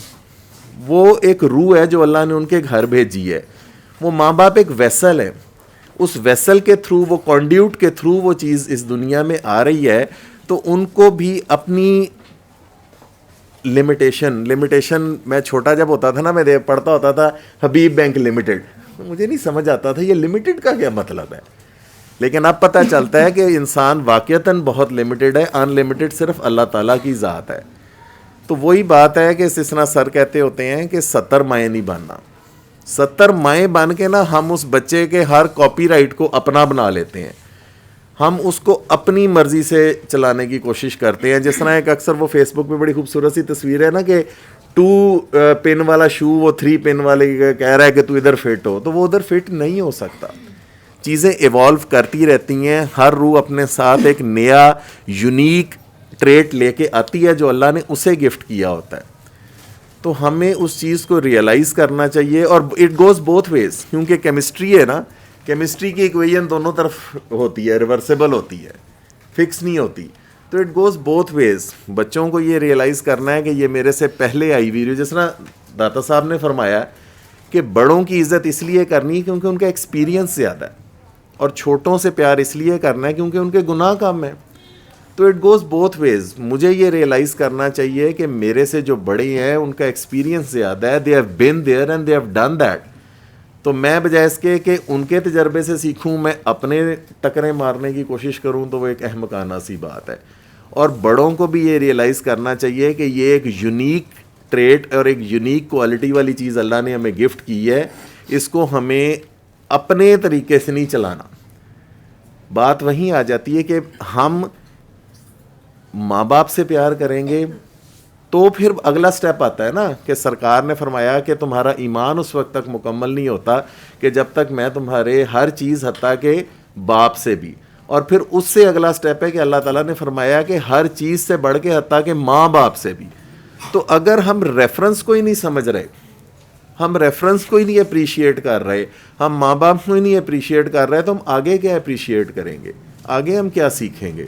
وہ ایک روح ہے جو اللہ نے ان کے گھر بھیجی ہے. وہ ماں باپ ایک ویسل ہے, اس ویسل کے تھرو, وہ کانڈیوٹ کے تھرو وہ چیز اس دنیا میں آ رہی ہے. تو ان کو بھی اپنی لمیٹیشن میں چھوٹا جب ہوتا تھا نا, میں پڑھتا ہوتا تھا حبیب بینک لمیٹڈ, مجھے نہیں سمجھ آتا تھا یہ لمیٹڈ کا کیا مطلب ہے. لیکن اب پتہ چلتا ہے کہ انسان واقعتاً بہت لمیٹڈ ہے, ان لمیٹڈ صرف اللہ تعالیٰ کی ذات ہے. تو وہی بات ہے کہ اس طرح سر کہتے ہوتے ہیں کہ 70 مائیں نہیں بننا. 70 مائیں بن کے نا ہم اس بچے کے ہر کاپی رائٹ کو اپنا بنا لیتے ہیں, ہم اس کو اپنی مرضی سے چلانے کی کوشش کرتے ہیں. جس طرح ایک اکثر وہ فیس بک پہ بڑی خوبصورت سی تصویر ہے نا کہ 2 پن والا شو وہ 3 پن والے کہہ رہا ہے کہ تو ادھر فٹ ہو, تو وہ ادھر فٹ نہیں ہو سکتا. چیزیں ایوالو کرتی رہتی ہیں, ہر روح اپنے ساتھ ایک نیا یونیک ٹریٹ لے کے آتی ہے جو اللہ نے اسے گفٹ کیا ہوتا ہے. تو ہمیں اس چیز کو ریئلائز کرنا چاہیے. اور اٹ گوز بوتھ ویز, کیونکہ کیمسٹری ہے نا, کیمسٹری کی ایکویژن دونوں طرف ہوتی ہے, ریورسیبل ہوتی ہے, فکس نہیں ہوتی. تو اٹ گوز بوتھ ویز. بچوں کو یہ ریئلائز کرنا ہے کہ یہ میرے سے پہلے آئی ہوئی. جس طرح داتا صاحب نے فرمایا کہ بڑوں کی عزت اس لیے کرنی ہے کیونکہ ان کا ایکسپیرینس زیادہ ہے, اور چھوٹوں سے پیار اس لیے کرنا ہے کیونکہ ان کے گناہ کم ہیں. تو اٹ گوز بوتھ ویز. مجھے یہ ریئلائز کرنا چاہیے کہ میرے سے جو بڑے ہیں ان کا ایکسپیرینس زیادہ ہے, they have been there and they have done that. تو میں بجائے اس کے کہ ان کے تجربے سے سیکھوں, میں اپنے ٹکریں مارنے کی کوشش کروں, تو وہ ایک احمقانہ سی بات ہے. اور بڑوں کو بھی یہ ریئلائز کرنا چاہیے کہ یہ ایک یونیک ٹریٹ اور ایک یونیک کوالٹی والی چیز اللہ نے ہمیں گفٹ کی ہے, اس کو ہمیں اپنے طریقے سے نہیں چلانا. بات وہیں آ جاتی ہے کہ ہم ماں باپ سے پیار کریں گے تو پھر اگلا سٹیپ آتا ہے نا کہ سرکار نے فرمایا کہ تمہارا ایمان اس وقت تک مکمل نہیں ہوتا کہ جب تک میں تمہارے ہر چیز حتیٰ کہ باپ سے بھی, اور پھر اس سے اگلا سٹیپ ہے کہ اللہ تعالیٰ نے فرمایا کہ ہر چیز سے بڑھ کے حتیٰ کہ ماں باپ سے بھی. تو اگر ہم ریفرنس کو ہی نہیں سمجھ رہے, ہم ریفرنس کو ہی نہیں اپریشیٹ کر رہے, ہم ماں باپ کو ہی نہیں اپریشیٹ کر رہے, تو ہم آگے کیا اپریشیٹ کریں گے؟ آگے ہم کیا سیکھیں گے؟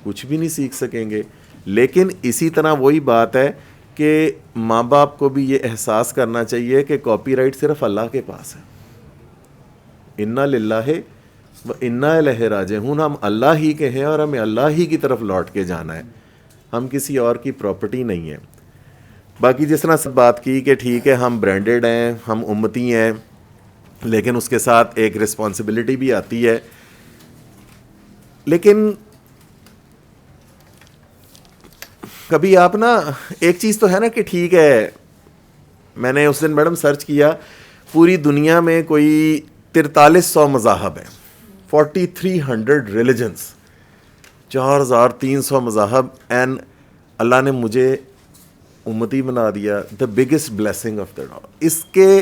کچھ بھی نہیں سیکھ سکیں گے. لیکن اسی طرح وہی بات ہے کہ ماں باپ کو بھی یہ احساس کرنا چاہیے کہ کاپی رائٹ صرف اللہ کے پاس ہے. انا للہ و انا الیہ راجعون. ہم اللہ ہی کے ہیں اور ہمیں اللہ ہی کی طرف لوٹ کے جانا ہے, ہم کسی اور کی پراپرٹی نہیں ہے. باقی جس طرح سب بات کی کہ ٹھیک ہے ہم برانڈڈ ہیں, ہم امتی ہیں, لیکن اس کے ساتھ ایک رسپانسبلٹی بھی آتی ہے. لیکن کبھی آپ نا ایک چیز تو ہے نا کہ ٹھیک ہے, میں نے اس دن میڈم سرچ کیا, پوری دنیا میں کوئی 4300 مذاہب ہیں, 4300 ریلیجنس, 4300 مذاہب, اینڈ اللہ نے مجھے امتی بنا دیا. The biggest blessing of the ڈار. اس کے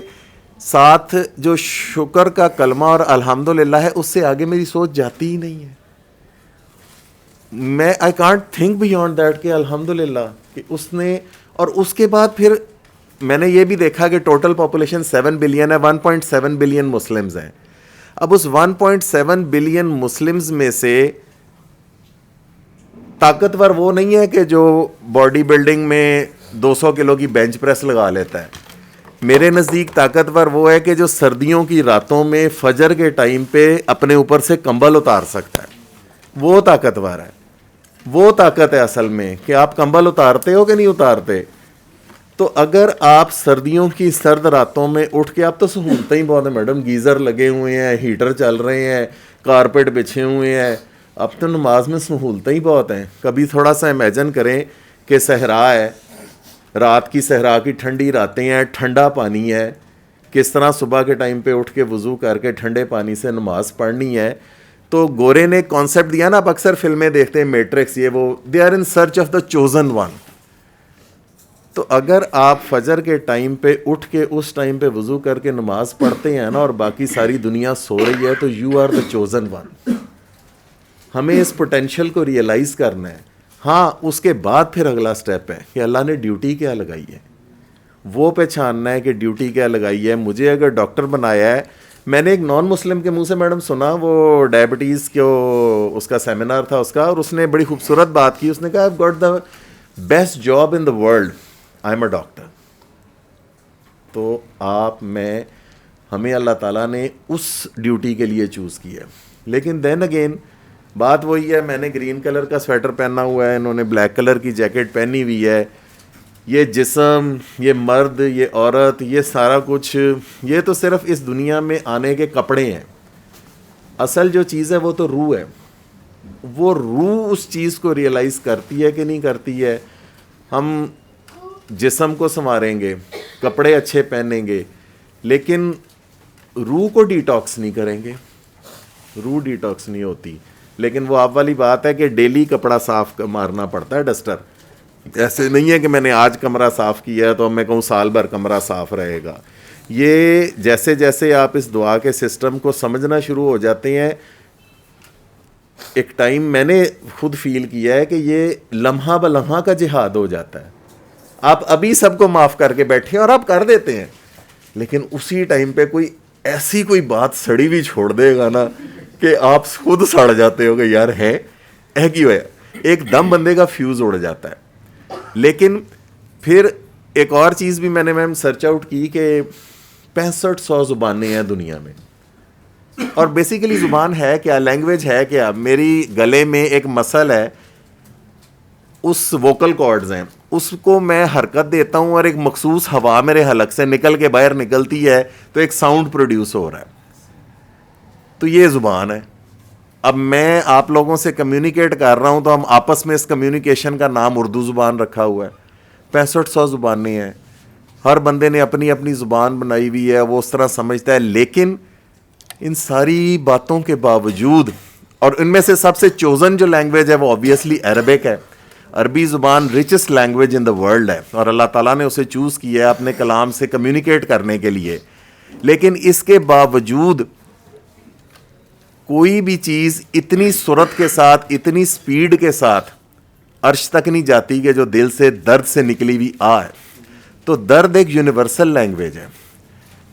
ساتھ جو شکر کا کلمہ اور الحمدللہ ہے, اس سے آگے میری سوچ جاتی ہی نہیں ہے. میں I can't think beyond that کہ الحمدللہ کہ اس نے. اور اس کے بعد پھر میں نے یہ بھی دیکھا کہ ٹوٹل پاپولیشن 7 بلین ہے, 1.7 بلین مسلمز ہیں. اب اس 1.7 بلین مسلمز میں سے طاقتور وہ نہیں ہے کہ جو باڈی بلڈنگ میں 200 کلو کی بینچ پریس لگا لیتا ہے. میرے نزدیک طاقتور وہ ہے کہ جو سردیوں کی راتوں میں فجر کے ٹائم پہ اپنے اوپر سے کمبل اتار سکتا ہے. وہ طاقتور ہے. وہ طاقت ہے اصل میں کہ آپ کمبل اتارتے ہو کہ نہیں اتارتے. تو اگر آپ سردیوں کی سرد راتوں میں اٹھ کے, آپ تو سہولتیں ہی بہت ہیں میڈم, گیزر لگے ہوئے ہیں, ہیٹر چل رہے ہیں, کارپیٹ بچھے ہوئے ہیں, اب تو نماز میں سہولتیں ہی بہت ہیں. کبھی تھوڑا سا امیجن کریں کہ صحرا ہے, رات کی صحرا کی ٹھنڈی راتیں ہیں, ٹھنڈا پانی ہے, کس طرح صبح کے ٹائم پہ اٹھ کے وضو کر کے ٹھنڈے پانی سے نماز پڑھنی ہے. تو گورے نے کانسیپٹ دیا نا, آپ اکثر فلمیں دیکھتے ہیں, میٹرکس, یہ وہ, they are in search of the chosen one. تو اگر آپ فجر کے ٹائم پہ اٹھ کے اس ٹائم پہ وضو کر کے نماز پڑھتے ہیں نا, اور باقی ساری دنیا سو رہی ہے, تو you are the chosen one. ہمیں اس پوٹینشیل کو ریئلائز کرنا ہے. ہاں, اس کے بعد پھر اگلا سٹیپ ہے کہ اللہ نے ڈیوٹی کیا لگائی ہے, وہ پہچاننا ہے کہ ڈیوٹی کیا لگائی ہے. مجھے اگر ڈاکٹر بنایا ہے, میں نے ایک نان مسلم کے منہ سے میڈم سنا, وہ ڈائبٹیز کے اس کا سیمینار تھا اس کا, اور اس نے بڑی خوبصورت بات کی. اس نے کہا, I've got the best job in the world, I'm a doctor. تو آپ میں ہمیں اللہ تعالیٰ نے اس ڈیوٹی کے لیے چوز کیا ہے. لیکن دین اگین بات وہی ہے, میں نے گرین کلر کا سویٹر پہنا ہوا ہے, انہوں نے بلیک کلر کی جیکٹ پہنی ہوئی ہے. یہ جسم, یہ مرد, یہ عورت, یہ سارا کچھ, یہ تو صرف اس دنیا میں آنے کے کپڑے ہیں. اصل جو چیز ہے وہ تو روح ہے. وہ روح اس چیز کو ریئلائز کرتی ہے کہ نہیں کرتی ہے. ہم جسم کو سنواریں گے, کپڑے اچھے پہنیں گے, لیکن روح کو ڈیٹاکس نہیں کریں گے, روح ڈیٹاکس نہیں ہوتی. لیکن وہ آپ والی بات ہے کہ ڈیلی کپڑا صاف مارنا پڑتا ہے, ڈسٹر. ایسے نہیں ہے کہ میں نے آج کمرہ صاف کیا ہے تو میں کہوں سال بھر کمرہ صاف رہے گا. یہ جیسے جیسے آپ اس دعا کے سسٹم کو سمجھنا شروع ہو جاتے ہیں, ایک ٹائم میں نے خود فیل کیا ہے کہ یہ لمحہ بلمحہ کا جہاد ہو جاتا ہے. آپ ابھی سب کو معاف کر کے بیٹھے اور آپ کر دیتے ہیں, لیکن اسی ٹائم پہ کوئی ایسی کوئی بات سڑی ہوئی چھوڑ دے گا نا کہ آپ خود سڑ جاتے ہو کہ یار ہے کیوں ہے. ایک دم بندے کا فیوز اڑ جاتا ہے. لیکن پھر ایک اور چیز بھی میں نے میم سرچ آؤٹ کی کہ 6500 زبانیں ہیں دنیا میں, اور بیسیکلی زبان ہے کیا, لینگویج ہے کیا. میری گلے میں ایک مسل ہے, اس ووکل کارڈز ہیں, اس کو میں حرکت دیتا ہوں اور ایک مخصوص ہوا میرے حلق سے نکل کے باہر نکلتی ہے تو ایک ساؤنڈ پروڈیوس ہو رہا ہے. تو یہ زبان ہے. اب میں آپ لوگوں سے کمیونیکیٹ کر رہا ہوں تو ہم آپس میں اس کمیونیکیشن کا نام اردو زبان رکھا ہوا ہے. 6500 زبانیں ہیں, ہر بندے نے اپنی اپنی زبان بنائی ہوئی ہے, وہ اس طرح سمجھتا ہے. لیکن ان ساری باتوں کے باوجود, اور ان میں سے سب سے چوزن جو لینگویج ہے وہ آبویسلی عربک ہے. عربی زبان richest language in the world ہے, اور اللہ تعالیٰ نے اسے چوز کیا ہے اپنے کلام سے کمیونیکیٹ کرنے کے لیے. لیکن اس کے باوجود کوئی بھی چیز اتنی سرعت کے ساتھ, اتنی سپیڈ کے ساتھ عرش تک نہیں جاتی کہ جو دل سے درد سے نکلی ہوئی آئے. تو درد ایک یونیورسل لینگویج ہے,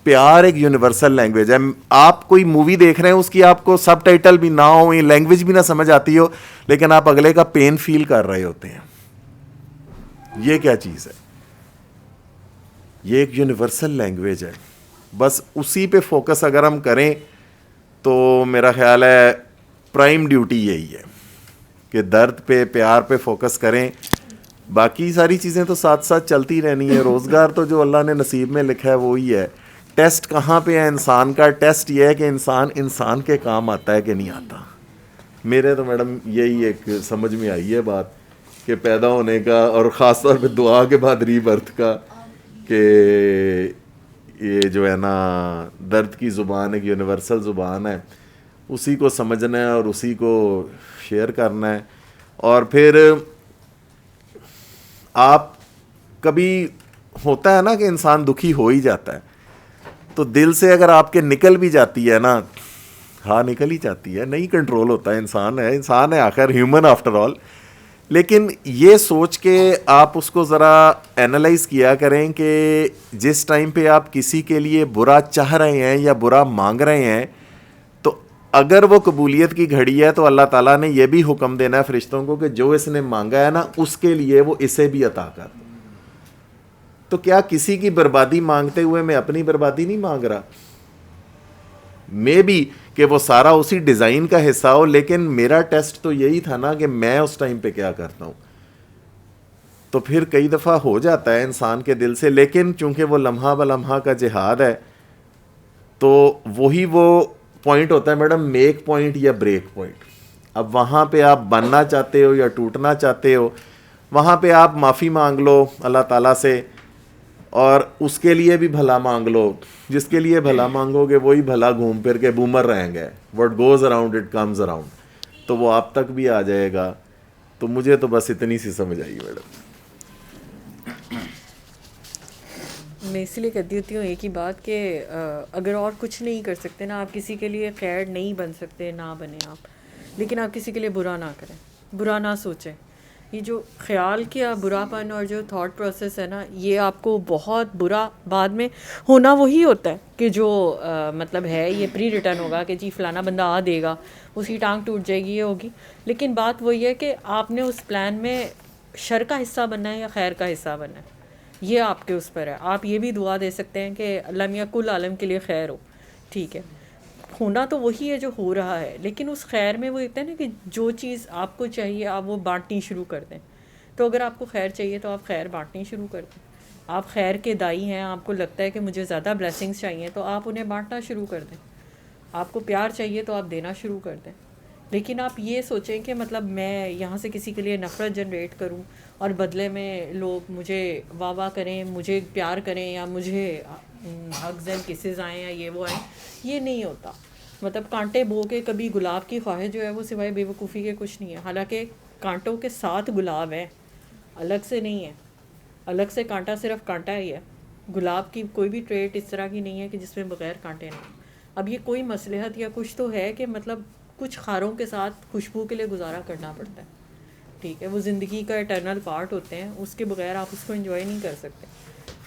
پیار ایک یونیورسل لینگویج ہے. آپ کوئی مووی دیکھ رہے ہیں, اس کی آپ کو سب ٹائٹل بھی نہ ہو, لینگویج بھی نہ سمجھ آتی ہو, لیکن آپ اگلے کا پین فیل کر رہے ہوتے ہیں. یہ کیا چیز ہے؟ یہ ایک یونیورسل لینگویج ہے. بس اسی پہ فوکس اگر ہم کریں تو میرا خیال ہے پرائم ڈیوٹی یہی ہے کہ درد پہ, پیار پہ فوکس کریں. باقی ساری چیزیں تو ساتھ ساتھ چلتی رہنی ہے. روزگار تو جو اللہ نے نصیب میں لکھا ہے وہی ہے. ٹیسٹ کہاں پہ ہے انسان کا؟ ٹیسٹ یہ ہے کہ انسان کے کام آتا ہے کہ نہیں آتا. میرے تو میڈم یہی ایک سمجھ میں آئی ہے بات کہ پیدا ہونے کا, اور خاص طور پہ دعا کے بعد ری برتھ کا, کہ یہ جو ہے نا درد کی زبان ایک یونیورسل زبان ہے, اسی کو سمجھنا ہے اور اسی کو شیئر کرنا ہے. اور پھر آپ کبھی ہوتا ہے نا کہ انسان دکھی ہو ہی جاتا ہے, تو دل سے اگر آپ کے نکل بھی جاتی ہے نا, ہاں نکل ہی جاتی ہے, نہیں کنٹرول ہوتا ہے. انسان ہے آخر, ہیومن آفٹر آل. لیکن یہ سوچ کے آپ اس کو ذرا اینالائز کیا کریں کہ جس ٹائم پہ آپ کسی کے لیے برا چاہ رہے ہیں یا برا مانگ رہے ہیں, تو اگر وہ قبولیت کی گھڑی ہے تو اللہ تعالیٰ نے یہ بھی حکم دینا ہے فرشتوں کو کہ جو اس نے مانگا ہے نا اس کے لیے وہ اسے بھی عطا کر. تو کیا کسی کی بربادی مانگتے ہوئے میں اپنی بربادی نہیں مانگ رہا؟ مے بی کہ وہ سارا اسی ڈیزائن کا حصہ ہو, لیکن میرا ٹیسٹ تو یہی تھا نا کہ میں اس ٹائم پہ کیا کرتا ہوں. تو پھر کئی دفعہ ہو جاتا ہے انسان کے دل سے, لیکن چونکہ وہ لمحہ بلمحہ کا جہاد ہے تو وہی وہ پوائنٹ ہوتا ہے میڈم, میک پوائنٹ یا بریک پوائنٹ. اب وہاں پہ آپ بننا چاہتے ہو یا ٹوٹنا چاہتے ہو, وہاں پہ آپ معافی مانگ لو اللہ تعالیٰ سے, اور اس کے لیے بھی بھلا مانگ لو. جس کے لیے بھلا مانگو گے وہی بھلا گھوم پھر کے بومر رہیں گے. What goes around it comes around. تو وہ آپ تک بھی آ جائے گا. تو مجھے تو بس اتنی سی سمجھ آئی میڈم. میں اس لیے کہتی ہوتی ہوں ایک ہی بات کہ اگر اور کچھ نہیں کر سکتے نا, آپ کسی کے لیے خیر نہیں بن سکتے, نہ بنیں آپ, لیکن آپ کسی کے لیے برا نہ کریں, برا نہ سوچیں. یہ جو خیال کیا برا پن اور جو تھاٹ پروسیس ہے نا, یہ آپ کو بہت برا بعد میں ہونا وہی ہوتا ہے کہ جو مطلب ہے یہ پری ریٹرن ہوگا کہ جی فلانا بندہ آ دے گا, اس کی ٹانگ ٹوٹ جائے گی, یہ ہوگی. لیکن بات وہی ہے کہ آپ نے اس پلان میں شر کا حصہ بننا ہے یا خیر کا حصہ بننا ہے, یہ آپ کے اس پر ہے. آپ یہ بھی دعا دے سکتے ہیں کہ اللہ میاں کل عالم کے لیے خیر ہو, ٹھیک ہے, ہونا تو وہی ہے جو ہو رہا ہے, لیکن اس خیر میں وہ کہتے ہیں نا کہ جو چیز آپ کو چاہیے آپ وہ بانٹنی شروع کر دیں. تو اگر آپ کو خیر چاہیے تو آپ خیر بانٹنی شروع کر دیں. آپ خیر کے دائی ہیں, آپ کو لگتا ہے کہ مجھے زیادہ بلیسنگس چاہیے تو آپ انہیں بانٹنا شروع کر دیں. آپ کو پیار چاہیے تو آپ دینا شروع کر دیں. لیکن آپ یہ سوچیں کہ مطلب میں یہاں سے کسی کے لیے نفرت جنریٹ کروں اور بدلے میں لوگ مجھے واہ واہ کریں, مجھے پیار کریں, یا مجھے ہگز اینڈ کسز آئیں, یا یہ وہ آئیں, یہ نہیں ہوتا. مطلب کانٹے بو کے کبھی گلاب کی خواہش جو ہے وہ سوائے بے وقوفی کے کچھ نہیں ہے. حالانکہ کانٹوں کے ساتھ گلاب ہے, الگ سے نہیں ہے. الگ سے کانٹا صرف کانٹا ہی ہے. گلاب کی کوئی بھی ٹریٹ اس طرح کی نہیں ہے کہ جس میں بغیر کانٹے نہیں. اب یہ کوئی مصلحت یا کچھ تو ہے کہ مطلب کچھ خاروں کے ساتھ خوشبو کے لیے گزارا کرنا پڑتا ہے, ٹھیک ہے. وہ زندگی کا اٹرنل پارٹ ہوتے ہیں, اس کے بغیر آپ اس کو انجوائے نہیں کر سکتے.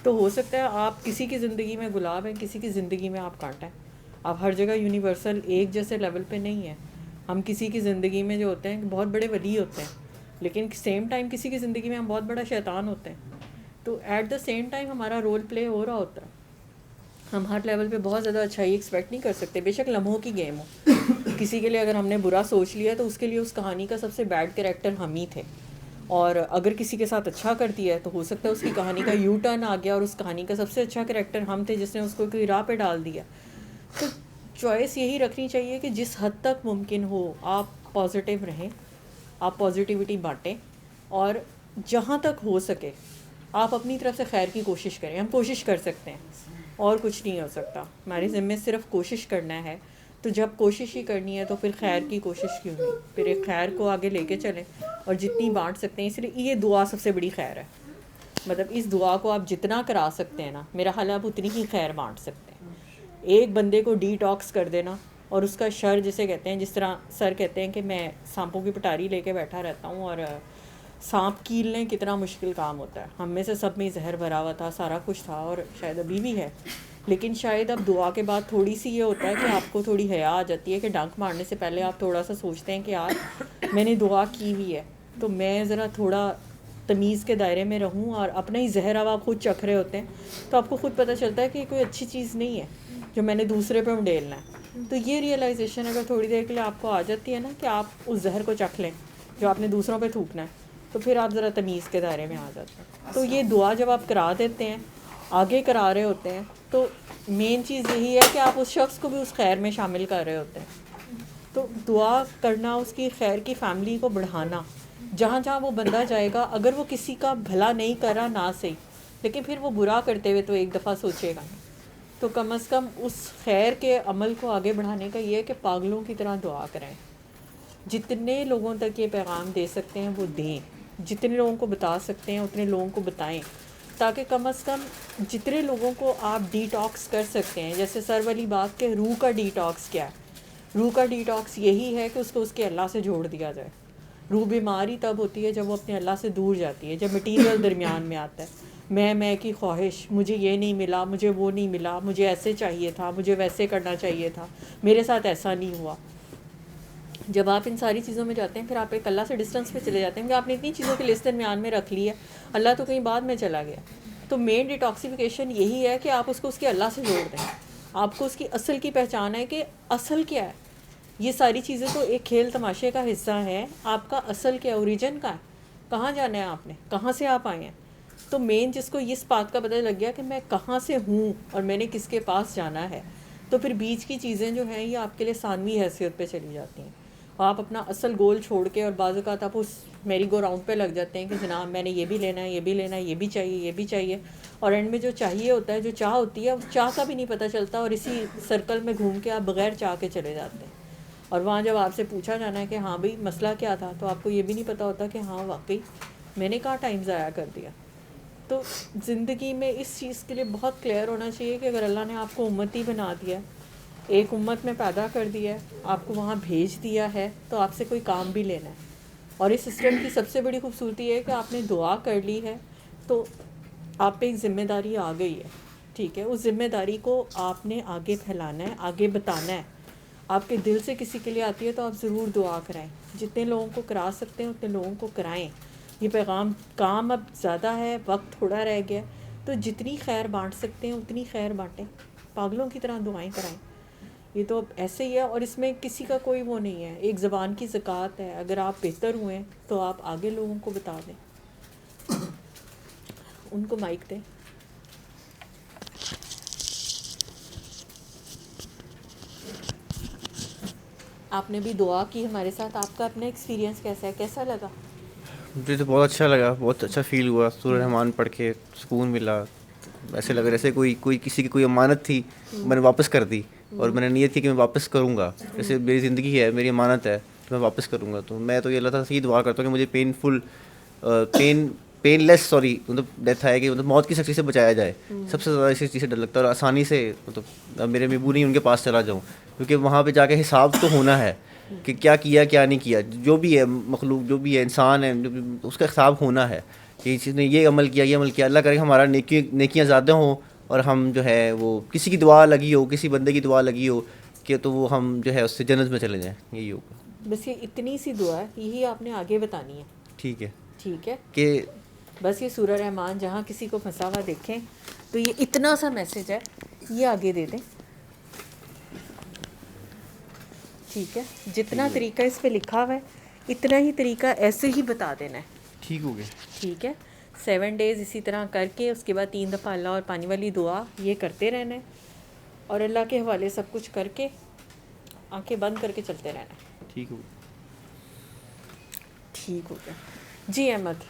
تو ہو سکتا ہے آپ کسی کی زندگی میں گلاب ہیں, کسی کی زندگی میں آپ کانٹا ہیں. آپ ہر جگہ یونیورسل ایک جیسے لیول پہ نہیں ہیں. ہم کسی کی زندگی میں جو ہوتے ہیں بہت بڑے ولی ہوتے ہیں, لیکن سیم ٹائم کسی کی زندگی میں ہم بہت بڑا شیطان ہوتے ہیں. تو ایٹ دا سیم ٹائم ہمارا رول پلے ہو رہا ہوتا ہے. ہم ہر لیول پہ بہت زیادہ اچھائی ایکسپیکٹ نہیں کر سکتے, بے شک لمحوں کی گیم ہو. کسی کے لیے اگر ہم نے برا سوچ لیا تو اس کے لیے اس کہانی کا سب سے بیڈ کریکٹر ہم ہی تھے, اور اگر کسی کے ساتھ اچھا کر دیا ہے تو ہو سکتا ہے اس کی کہانی کا یو ٹرن آ گیا اور اس کہانی کا سب سے اچھا کریکٹر ہم تھے جس نے اس کو کوئی راہ پہ ڈال دیا. تو چوائس یہی رکھنی چاہیے کہ جس حد تک ممکن ہو آپ پازیٹیو رہیں, آپ پازیٹیوٹی بانٹیں, اور جہاں تک ہو سکے آپ اپنی طرف سے خیر کی کوشش کریں. ہم کوشش کر سکتے ہیں, اور کچھ نہیں ہو سکتا. ہمارے ذمے صرف کوشش کرنا ہے. تو جب کوشش ہی کرنی ہے تو پھر خیر کی کوشش کیوں نہیں, پھر ایک خیر کو آگے لے کے چلیں اور جتنی بانٹ سکتے ہیں. اس لیے یہ دعا سب سے بڑی خیر ہے. مطلب اس دعا کو آپ جتنا کرا سکتے ہیں نا, میرا خیال ہے آپ اتنی ہی خیر بانٹ سکتے ہیں. ایک بندے کو ڈی ٹاکس کر دینا اور اس کا شر جسے کہتے ہیں, جس طرح سر کہتے ہیں کہ میں سانپوں کی پٹاری لے کے بیٹھا رہتا ہوں, اور سانپ کیلنے کتنا مشکل کام ہوتا ہے. ہم میں سے سب میں زہر بھرا ہوا تھا, سارا کچھ تھا, اور شاید ابھی بھی ہے. لیکن شاید اب دعا کے بعد تھوڑی سی یہ ہوتا ہے کہ آپ کو تھوڑی حیا آ جاتی ہے کہ ڈنک مارنے سے پہلے آپ تھوڑا سا سوچتے ہیں کہ یار میں نے دعا کی ہوئی ہے تو میں ذرا تھوڑا تمیز کے دائرے میں رہوں, اور اپنا ہی زہر اب آپ خود چکھ رہے ہوتے ہیں تو آپ کو خود پتہ چلتا ہے کہ یہ کوئی اچھی چیز نہیں ہے جو میں نے دوسرے پہ انڈیلنا ہے. تو یہ ریئلائزیشن اگر تھوڑی دیر کے لیے آپ کو آ جاتی ہے نا کہ آپ اس زہر کو چکھ لیں جو آپ نے دوسروں پہ تھوکنا ہے, تو پھر آپ ذرا تمیز کے دائرے میں آ جاتے ہیں. تو یہ دعا جب آپ کرا دیتے ہیں, آگے کرا رہے ہوتے ہیں, تو مین چیز یہی ہے کہ آپ اس شخص کو بھی اس خیر میں شامل کر رہے ہوتے ہیں. تو دعا کرنا, اس کی خیر کی فیملی کو بڑھانا, جہاں جہاں وہ بندہ جائے گا, اگر وہ کسی کا بھلا نہیں کر رہا نہ صحیح, لیکن پھر وہ برا کرتے ہوئے تو ایک دفعہ سوچے گا. تو کم از کم اس خیر کے عمل کو آگے بڑھانے کا یہ ہے کہ پاگلوں کی طرح دعا کریں. جتنے لوگوں تک یہ پیغام دے سکتے ہیں وہ دیں, جتنے لوگوں کو بتا سکتے ہیں اتنے لوگوں کو بتائیں, تاکہ کم از کم جتنے لوگوں کو آپ ڈی ٹاکس کر سکتے ہیں. جیسے سر والی بات کہ روح کا ڈی ٹاکس کیا ہے, روح کا ڈی ٹاکس یہی ہے کہ اس کو اس کے اللہ سے جوڑ دیا جائے. روح بیماری تب ہوتی ہے جب وہ اپنے اللہ سے دور جاتی ہے, جب مٹیریل درمیان میں آتا ہے. میں کی خواہش, مجھے یہ نہیں ملا, مجھے وہ نہیں ملا, مجھے ایسے چاہیے تھا, مجھے ویسے کرنا چاہیے تھا, میرے ساتھ ایسا نہیں ہوا. جب آپ ان ساری چیزوں میں جاتے ہیں پھر آپ ایک اللہ سے ڈسٹینس پہ چلے جاتے ہیں کہ آپ نے اتنی چیزوں کی لسٹ درمیان میں رکھ لی ہے, اللہ تو کہیں بعد میں چلا گیا. تو مین ڈیٹاکسیفیکیشن یہی ہے کہ آپ اس کو اس کے اللہ سے جوڑ دیں. آپ کو اس کی اصل کی پہچان ہے کہ اصل کیا ہے. یہ ساری چیزیں تو ایک کھیل تماشے کا حصہ ہیں. آپ کا اصل کیا, اوریجن کا ہے, کہاں جانا ہے آپ نے, کہاں سے آپ آئے ہیں. تو مین جس کو اس بات کا پتہ لگ گیا کہ میں کہاں سے ہوں اور میں نے کس کے پاس جانا ہے, تو پھر بیچ کی چیزیں جو ہیں یہ آپ کے لیے ثانوی حیثیت پہ چلی جاتی ہیں. آپ اپنا اصل گول چھوڑ کے, اور بعض اوقات آپ اس میری گو راؤنڈ پہ لگ جاتے ہیں کہ جناب میں نے یہ بھی لینا ہے، یہ بھی لینا ہے، یہ بھی چاہیے، یہ بھی چاہیے، اور اینڈ میں جو چاہیے ہوتا ہے، جو چاہ ہوتی ہے، چاہ کا بھی نہیں پتہ چلتا، اور اسی سرکل میں گھوم کے آپ بغیر چاہ کے چلے جاتے ہیں. اور وہاں جب آپ سے پوچھا جانا ہے کہ ہاں بھائی مسئلہ کیا تھا، تو آپ کو یہ بھی نہیں پتہ ہوتا کہ ہاں واقعی میں نے کہاں ٹائم ضائع کر دیا. تو زندگی میں اس چیز کے لیے بہت کلیئر ہونا چاہیے کہ اگر اللہ نے آپ کو امتی بنا دیا، ایک امت میں پیدا کر دیا ہے، آپ کو وہاں بھیج دیا ہے، تو آپ سے کوئی کام بھی لینا ہے. اور اس سسٹم کی سب سے بڑی خوبصورتی ہے کہ آپ نے دعا کر لی ہے تو آپ پہ ایک ذمہ داری آ گئی ہے. ٹھیک ہے، اس ذمہ داری کو آپ نے آگے پھیلانا ہے، آگے بتانا ہے. آپ کے دل سے کسی کے لیے آتی ہے تو آپ ضرور دعا کرائیں. جتنے لوگوں کو کرا سکتے ہیں اتنے لوگوں کو کرائیں. یہ پیغام، کام اب زیادہ ہے، وقت تھوڑا رہ گیا، تو جتنی خیر بانٹ سکتے ہیں اتنی خیر بانٹیں. پاگلوں کی طرح دعائیں کرائیں. یہ تو اب ایسے ہی ہے، اور اس میں کسی کا کوئی وہ نہیں ہے. ایک زبان کی زکوٰۃ ہے. اگر آپ بہتر ہوئے تو آپ آگے لوگوں کو بتا دیں. ان کو مائک دیں. آپ نے بھی دعا کی ہمارے ساتھ، آپ کا اپنا ایکسپیرینس کیسا ہے، کیسا لگا؟ مجھے تو بہت اچھا لگا، بہت اچھا فیل ہوا. سورہ رحمان پڑھ کے سکون ملا. ایسے لگا جیسے کوئی کسی کی کوئی امانت تھی، میں نے واپس کر دی، اور میں نے نیت کی کہ میں واپس کروں گا. جیسے میری زندگی ہے، میری امانت ہے، تو میں واپس کروں گا. تو میں تو یہ اللہ تعالیٰ سے یہ دعا کرتا ہوں کہ مجھے پین لیس مطلب ڈیتھ آئے، کہ مطلب موت کی سختی سے بچایا جائے. سب سے زیادہ اسی چیز سے ڈر لگتا ہے، اور آسانی سے مطلب میرے ابو نہیں ان کے پاس چلا جاؤں، کیونکہ وہاں پہ جا کے حساب تو ہونا ہے کہ کیا کیا کیا نہیں کیا. جو بھی ہے مخلوق، جو بھی ہے انسان ہے، اس کا حساب ہونا ہے کہ اس نے یہ عمل کیا، یہ عمل کیا. اللہ کرے ہمارا نیکیاں زیادہ ہوں، اور ہم جو ہے وہ کسی کی دعا لگی ہو، کسی بندے کی دعا لگی ہو کہ تو وہ ہم جو ہے اس سے جنت میں چلے جائیں. یہی ہوگا. بس یہ اتنی سی دعا ہے، یہی آپ نے آگے بتانی ہے. ٹھیک ہے ٹھیک ہے، کہ بس یہ سورہ رحمان جہاں کسی کو پھنسا ہوا دیکھیں تو یہ اتنا سا میسج ہے، یہ آگے دے دیں. ٹھیک ہے، جتنا طریقہ اس پہ لکھا ہوا ہے اتنا ہی طریقہ ایسے ہی بتا دینا ہے. ٹھیک ہو گیا. ٹھیک ہے، 7 days اسی طرح کر کے اس کے بعد 3 دفعہ اللہ اور پانی والی دعا یہ کرتے رہنا ہے، اور اللہ کے حوالے سب کچھ کر کے آنکھیں بند کر کے چلتے رہنا ہے. ٹھیک ہو گیا. ٹھیک ہو گیا. جی احمد،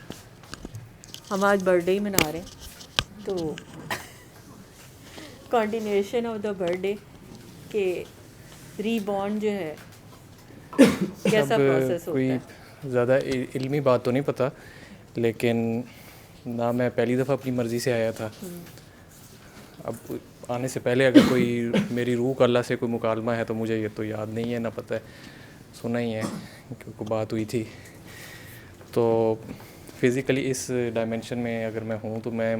ہم آج برتھ ڈے ہی منا رہے ہیں، تو continuation of the birth day کہ ری بورن جو ہے کیسا پروسیس ہوتا کوئی ہے. زیادہ علمی بات تو نہیں پتہ، لیکن نہ میں پہلی دفعہ اپنی مرضی سے آیا تھا. اب آنے سے پہلے اگر کوئی میری روح کا اللہ سے کوئی مکالمہ ہے تو مجھے یہ تو یاد نہیں ہے، نہ پتہ ہے، سنا ہی ہے کیونکہ بات ہوئی تھی. تو فزیکلی اس ڈائمینشن میں اگر میں ہوں تو میں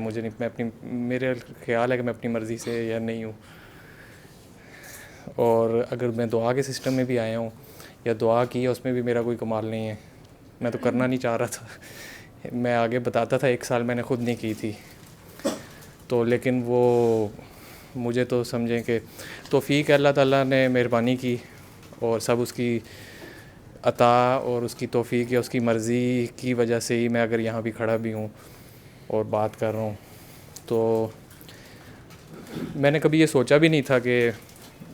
میرے خیال ہے کہ میں اپنی مرضی سے یا نہیں ہوں. اور اگر میں دعا کے سسٹم میں بھی آیا ہوں یا دعا کی ہے، اس میں بھی میرا کوئی کمال نہیں ہے. میں تو کرنا نہیں چاہ رہا تھا، میں آگے بتاتا تھا. 1 سال میں نے خود نہیں کی تھی، تو لیکن وہ مجھے تو سمجھیں کہ توفیق ہے، اللہ تعالیٰ نے مہربانی کی، اور سب اس کی عطا اور اس کی توفیق یا اس کی مرضی کی وجہ سے ہی میں اگر یہاں بھی کھڑا بھی ہوں اور بات کر رہا ہوں. تو میں نے کبھی یہ سوچا بھی نہیں تھا کہ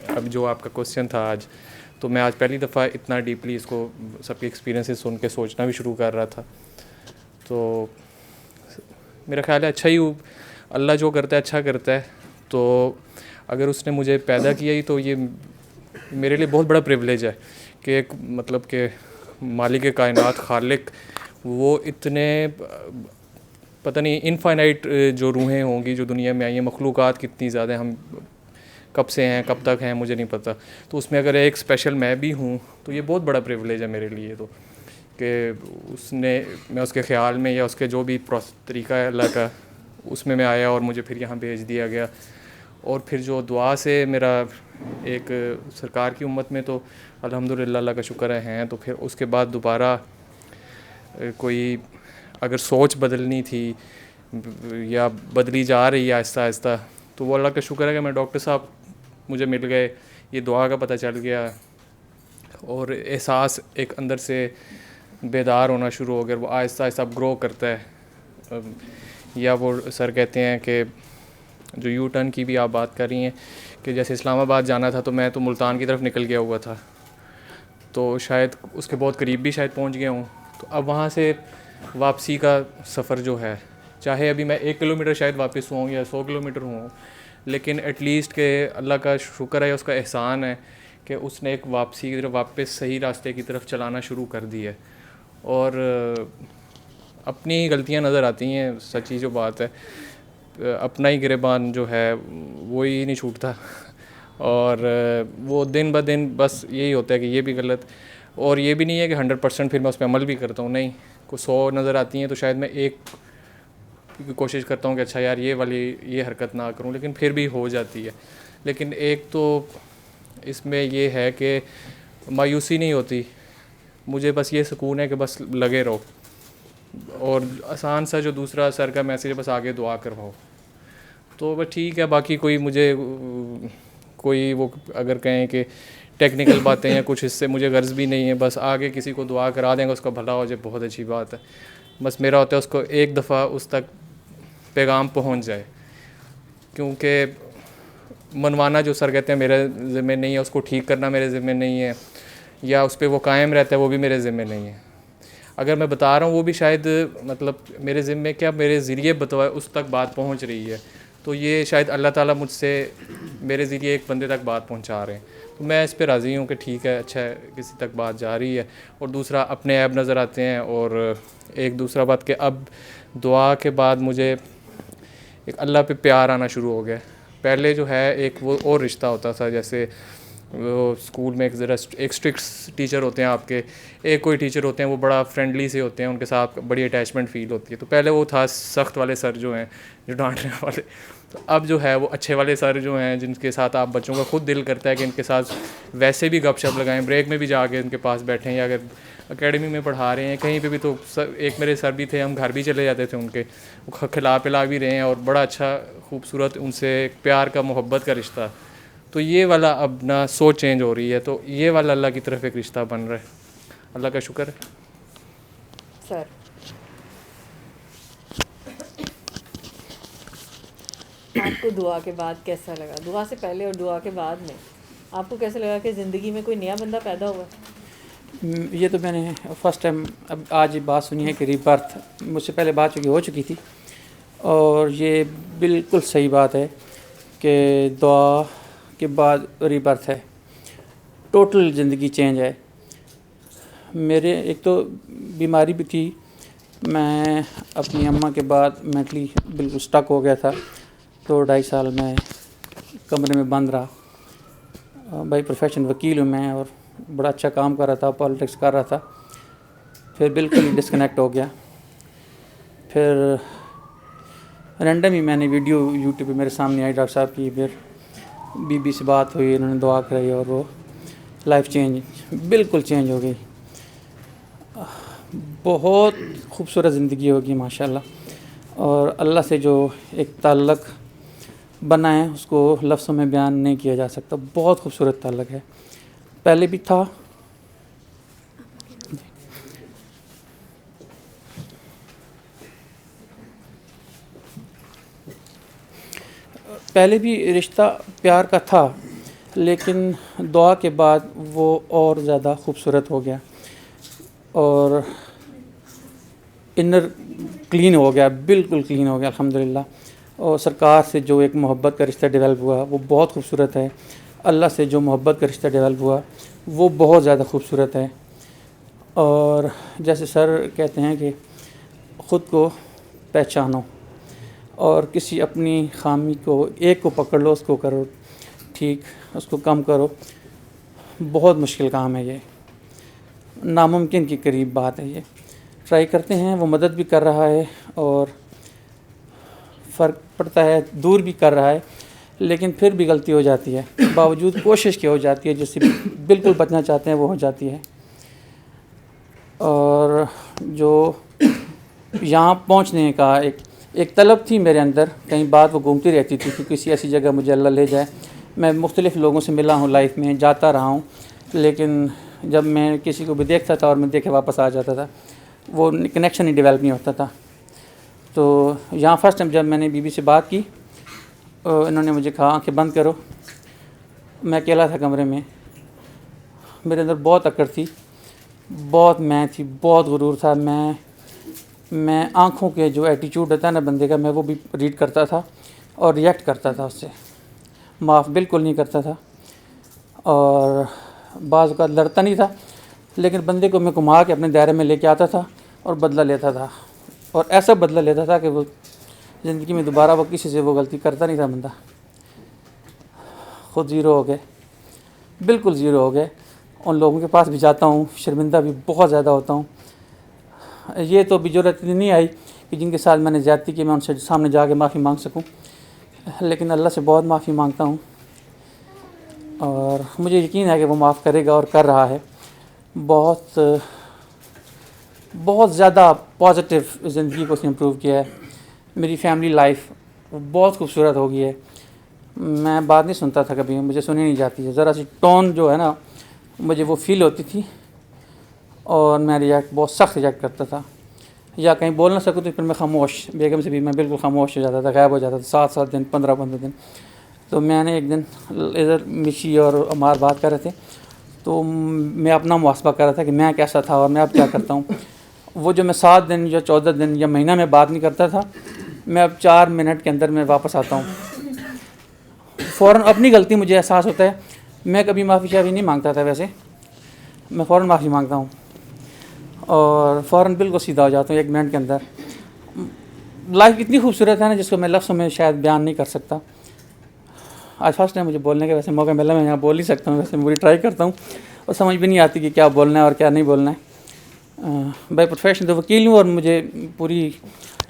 اب جو آپ کا کوسچن تھا آج، تو میں آج پہلی دفعہ اتنا ڈیپلی اس کو سب کے ایکسپیرینسز سن کے سوچنا بھی شروع کر رہا تھا. تو میرا خیال ہے اچھا ہی اللہ جو کرتا ہے اچھا کرتا ہے. تو اگر اس نے مجھے پیدا کیا ہی تو یہ میرے لیے بہت بڑا پریویلیج ہے کہ ایک مطلب کہ مالک کائنات، خالق، وہ اتنے پتہ نہیں انفائنائٹ جو روحیں ہوں گی جو دنیا میں آئی ہیں، مخلوقات کتنی زیادہ، ہم کب سے ہیں کب تک ہیں مجھے نہیں پتہ. تو اس میں اگر ایک اسپیشل میں بھی ہوں تو یہ بہت بڑا پریویلیج ہے میرے لیے. تو کہ میں اس کے خیال میں یا اس کے جو بھی طریقہ ہے اللہ کا، اس میں آیا اور مجھے پھر یہاں بھیج دیا گیا. اور پھر جو دعا سے میرا ایک سرکار کی امت میں تو الحمدللہ اللہ کا شکر ہے. تو پھر اس کے بعد دوبارہ کوئی اگر سوچ بدلنی تھی یا بدلی جا رہی ہے آہستہ آہستہ، تو وہ اللہ کا شکر ہے کہ میں ڈاکٹر صاحب مجھے مل گئے، یہ دعا کا پتہ چل گیا، اور احساس ایک اندر سے بیدار ہونا شروع ہو گیا. وہ آہستہ آہستہ اب گرو کرتا ہے. یا وہ سر کہتے ہیں کہ جو یو ٹرن کی بھی آپ بات کر رہی ہیں کہ جیسے اسلام آباد جانا تھا تو میں تو ملتان کی طرف نکل گیا ہوا تھا، تو شاید اس کے بہت قریب بھی شاید پہنچ گیا ہوں. تو اب وہاں سے واپسی کا سفر جو ہے، چاہے ابھی میں 1 کلومیٹر شاید واپس ہوں یا 100 کلومیٹر ہوں، لیکن ایٹ لیسٹ کہ اللہ کا شکر ہے، اس کا احسان ہے کہ اس نے ایک واپسی کی طرف، واپس صحیح راستے کی طرف چلانا شروع کر دی ہے. اور اپنی غلطیاں نظر آتی ہیں، سچی جو بات ہے، اپنا ہی گریبان جو ہے وہی نہیں چھوٹتا، اور وہ دن بہ دن بس یہی ہوتا ہے کہ یہ بھی غلط، اور یہ بھی نہیں ہے کہ 100% پھر میں اس پہ عمل بھی کرتا ہوں، نہیں، کوئی 100 نظر آتی ہیں تو شاید میں ایک کی کوشش کرتا ہوں کہ اچھا یار یہ والی یہ حرکت نہ کروں، لیکن پھر بھی ہو جاتی ہے. لیکن ایک تو اس میں یہ ہے کہ مایوسی نہیں ہوتی، مجھے بس یہ سکون ہے کہ بس لگے رہو، اور آسان سا جو دوسرا سر کا میسیج ہے بس آگے دعا کرواؤ. تو بس ٹھیک ہے، باقی کوئی مجھے کوئی وہ اگر کہیں کہ ٹیکنیکل باتیں ہیں کچھ، اس سے مجھے غرض بھی نہیں ہے، بس آگے کسی کو دعا کرا دیں گے اس کا بھلا ہو جائے، بہت اچھی بات ہے. بس میرا ہوتا ہے اس کو ایک دفعہ اس تک پیغام پہنچ جائے، کیونکہ منوانا جو سر کہتے ہیں میرے ذمہ نہیں ہے، اس کو ٹھیک کرنا میرے ذمہ نہیں ہے، یا اس پہ وہ قائم رہتا ہے وہ بھی میرے ذمہ نہیں ہے. اگر میں بتا رہا ہوں وہ بھی شاید مطلب میرے ذمہ کیا میرے ذریعے بتوائے اس تک بات پہنچ رہی ہے، تو یہ شاید اللہ تعالیٰ مجھ سے میرے ذریعے ایک بندے تک بات پہنچا رہے ہیں. تو میں اس پہ راضی ہوں کہ ٹھیک ہے، اچھا ہے، کسی تک بات جا رہی ہے. اور دوسرا اپنے عیب نظر آتے ہیں، اور ایک دوسرا بات کہ اب دعا کے بعد مجھے ایک اللہ پہ پیار آنا شروع ہو گیا. پہلے جو ہے ایک وہ اور رشتہ ہوتا تھا، جیسے وہ اسکول میں ایک اسٹرکٹ ٹیچر ہوتے ہیں آپ کے، ایک کوئی ٹیچر ہوتے ہیں وہ بڑا فرینڈلی سے ہوتے ہیں، ان کے ساتھ بڑی اٹیچمنٹ فیل ہوتی ہے. تو پہلے وہ تھا سخت والے سر جو ہیں جو ڈانٹنے والے. تو اب جو ہے وہ اچھے والے سر جو ہیں جن کے ساتھ آپ بچوں کا خود دل کرتا ہے کہ ان کے ساتھ ویسے بھی گپ شپ لگائیں، بریک میں بھی جا کے ان کے پاس بیٹھیں، یا اگر اکیڈمی میں پڑھا رہے ہیں کہیں پہ بھی. تو ایک میرے سر بھی تھے، ہم گھر بھی چلے جاتے تھے ان کے، وہ کھلا پلا بھی رہے ہیں، اور بڑا اچھا خوبصورت ان سے ایک پیار کا محبت کا رشتہ. تو یہ والا اب نا سوچ چینج ہو رہی ہے، تو یہ والا اللہ کی طرف ایک رشتہ بن رہا ہے، اللہ کا شکر ہے. سر آپ کو دعا کے بعد کیسا لگا؟ دعا سے پہلے اور دعا کے بعد میں آپ کو کیسا لگا کہ زندگی میں کوئی نیا بندہ پیدا ہوا؟ یہ تو میں نے فرسٹ ٹائم اب آج یہ بات سنی ہے کہ ری برتھ، مجھ سے پہلے بات ہو چکی تھی، اور یہ بالکل صحیح بات ہے کہ دعا کے بعد ری برتھ ہے، ٹوٹل زندگی چینج ہے. میرے ایک تو بیماری بھی تھی، میں اپنی اماں کے بعد مینٹلی بالکل سٹک ہو گیا تھا. تو 2.5 سال میں کمرے میں بند رہا. بائی پروفیشن وکیل ہوں میں، اور بڑا اچھا کام کر رہا تھا، پالیٹکس کر رہا تھا. پھر بالکل ڈسکنیکٹ ہو گیا. پھر رینڈم ہی میں نے ویڈیو یوٹیوب پہ میرے سامنے آئی ڈاکٹر صاحب کی، پھر بی سے بات ہوئی، انہوں نے دعا کرائی، اور وہ لائف چینج بالکل چینج ہو گئی. بہت خوبصورت زندگی ہوگی ماشاءاللہ. اور اللہ سے جو ایک تعلق بنا ہے اس کو لفظوں میں بیان نہیں کیا جا سکتا. بہت خوبصورت تعلق ہے، پہلے بھی تھا. پہلے بھی رشتہ پیار کا تھا، لیکن دعا کے بعد وہ اور زیادہ خوبصورت ہو گیا، اور انر کلین ہو گیا، بالکل کلین ہو گیا الحمدللہ. اور سرکار سے جو ایک محبت کا رشتہ ڈیولپ ہوا وہ بہت خوبصورت ہے. اللہ سے جو محبت کا رشتہ ڈیولپ ہوا وہ بہت زیادہ خوبصورت ہے. اور جیسے سر کہتے ہیں کہ خود کو پہچانو، اور کسی اپنی خامی کو ایک کو پکڑ لو، اس کو کرو ٹھیک، اس کو کم کرو. بہت مشکل کام ہے، یہ ناممکن کے قریب بات ہے. یہ ٹرائی کرتے ہیں، وہ مدد بھی کر رہا ہے اور فرق پڑتا ہے، دور بھی کر رہا ہے، لیکن پھر بھی غلطی ہو جاتی ہے. باوجود کوشش کی ہو جاتی ہے، جس سے بالکل بچنا چاہتے ہیں وہ ہو جاتی ہے. اور جو یہاں پہنچنے کا ایک طلب تھی میرے اندر، کہیں بات وہ گھومتی رہتی تھی کہ کسی ایسی جگہ مجھے اللہ لے جائے. میں مختلف لوگوں سے ملا ہوں لائف میں، جاتا رہا ہوں، لیکن جب میں کسی کو بھی دیکھتا تھا اور میں دیکھے واپس آ جاتا تھا، وہ کنیکشن ہی ڈیولپ نہیں ہوتا تھا. تو یہاں فرسٹ ٹائم جب میں نے بی سے بات کی، انہوں نے مجھے کہا آنکھیں بند کرو. میں اکیلا تھا کمرے میں، میرے اندر بہت اکڑ تھی. بہت میں تھی، بہت غرور تھا. میں آنکھوں کے جو ایٹیچیوڈ ہوتا ہے نا بندے کا، میں وہ بھی ریڈ کرتا تھا اور ریئیکٹ کرتا تھا اس سے. معاف بالکل نہیں کرتا تھا، اور بعض اوقات لڑتا نہیں تھا، لیکن بندے کو میں گھما کے اپنے دائرے میں لے کے آتا تھا اور بدلہ لیتا تھا، اور ایسا بدلہ لیتا تھا کہ وہ زندگی میں دوبارہ وہ کسی سے وہ غلطی کرتا نہیں تھا بندہ. خود زیرو ہو گئے، بالکل زیرو ہو گئے. ان لوگوں کے پاس بھی جاتا ہوں، شرمندہ بھی بہت زیادہ ہوتا ہوں. یہ تو بھی ضرورت نہیں آئی کہ جن کے ساتھ میں نے زیادتی کی میں ان سے سامنے جا کے معافی مانگ سکوں، لیکن اللہ سے بہت معافی مانگتا ہوں، اور مجھے یقین ہے کہ وہ معاف کرے گا اور کر رہا ہے. بہت بہت زیادہ پازیٹیو زندگی کو اس نے امپروو کیا ہے. میری فیملی لائف بہت خوبصورت ہو گئی ہے. میں بات نہیں سنتا تھا کبھی، مجھے سنی نہیں جاتی ہے. ذرا سی ٹون جو ہے نا مجھے وہ فیل ہوتی تھی، اور میں بہت سخت ریئیکٹ کرتا تھا. یا کہیں بول نہ سکوں تو پھر میں خاموش، بیگم سے بھی میں بالکل خاموش ہو جاتا تھا، غائب ہو جاتا تھا 7 دن 15 دن. تو میں نے ایک دن ادھر مشی اور عمار بات کر رہے تھے، تو میں اپنا محاسبہ کر رہا تھا کہ میں کیسا تھا اور میں اب کیا کرتا ہوں. وہ جو میں 7 دن یا 14 دن یا مہینہ میں بات نہیں کرتا تھا، میں اب 4 منٹ کے اندر میں واپس آتا ہوں. فوراً اپنی غلطی مجھے احساس ہوتا ہے. میں کبھی معافی شافی نہیں مانگتا تھا، ویسے میں فوراً معافی مانگتا ہوں اور فوراً بالکل سیدھا ہو جاتا ہوں 1 منٹ کے اندر. لائف اتنی خوبصورت ہے نا جس کو میں لفظوں میں شاید بیان نہیں کر سکتا. آج فرسٹ ٹائم مجھے بولنے کا ویسے موقع ملا، میں یہاں بول نہیں سکتا ہوں، ویسے میں پوری ٹرائی کرتا ہوں اور سمجھ بھی نہیں آتی کہ کیا بولنا ہے اور کیا نہیں بولنا ہے. بائی پروفیشن تو وکیل ہوں اور مجھے پوری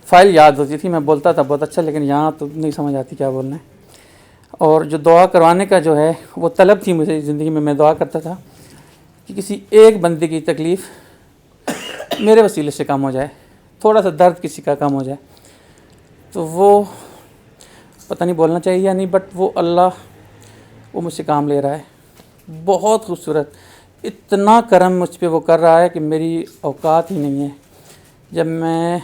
فائل یاد ہوتی تھی، میں بولتا تھا بہت اچھا، لیکن یہاں تو نہیں سمجھ آتی کیا بولنا ہے. اور جو دعا کروانے کا جو ہے وہ طلب تھی مجھے زندگی میں دعا کرتا تھا کہ کسی ایک بندے کی تکلیف میرے وسیلے سے کم ہو جائے، تھوڑا سا درد کسی کا کم ہو جائے. تو وہ پتہ نہیں بولنا چاہیے یا نہیں، بٹ وہ اللہ وہ مجھ سے کام لے رہا ہے. بہت خوبصورت، اتنا کرم مجھ پہ وہ کر رہا ہے کہ میری اوقات ہی نہیں ہے. جب میں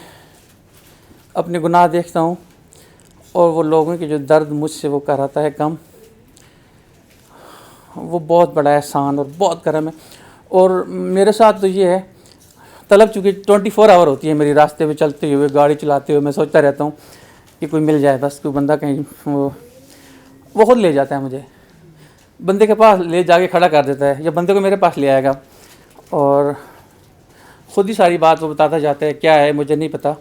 اپنے گناہ دیکھتا ہوں اور وہ لوگوں کے جو درد مجھ سے وہ کراتا ہے کم، وہ بہت بڑا احسان اور بہت کرم ہے. اور میرے ساتھ تو یہ ہے، طلب چونکہ 24 آور ہوتی ہے میری، راستے میں چلتے ہوئے گاڑی چلاتے ہوئے میں سوچتا رہتا ہوں کہ کوئی مل جائے، بس کوئی بندہ کہیں وہ خود لے جاتا ہے مجھے، بندے کے پاس لے جا کے کھڑا کر دیتا ہے، یا بندے کو میرے پاس لے آئے گا اور خود ہی ساری بات وہ بتاتا جاتا ہے. کیا ہے مجھے نہیں پتہ،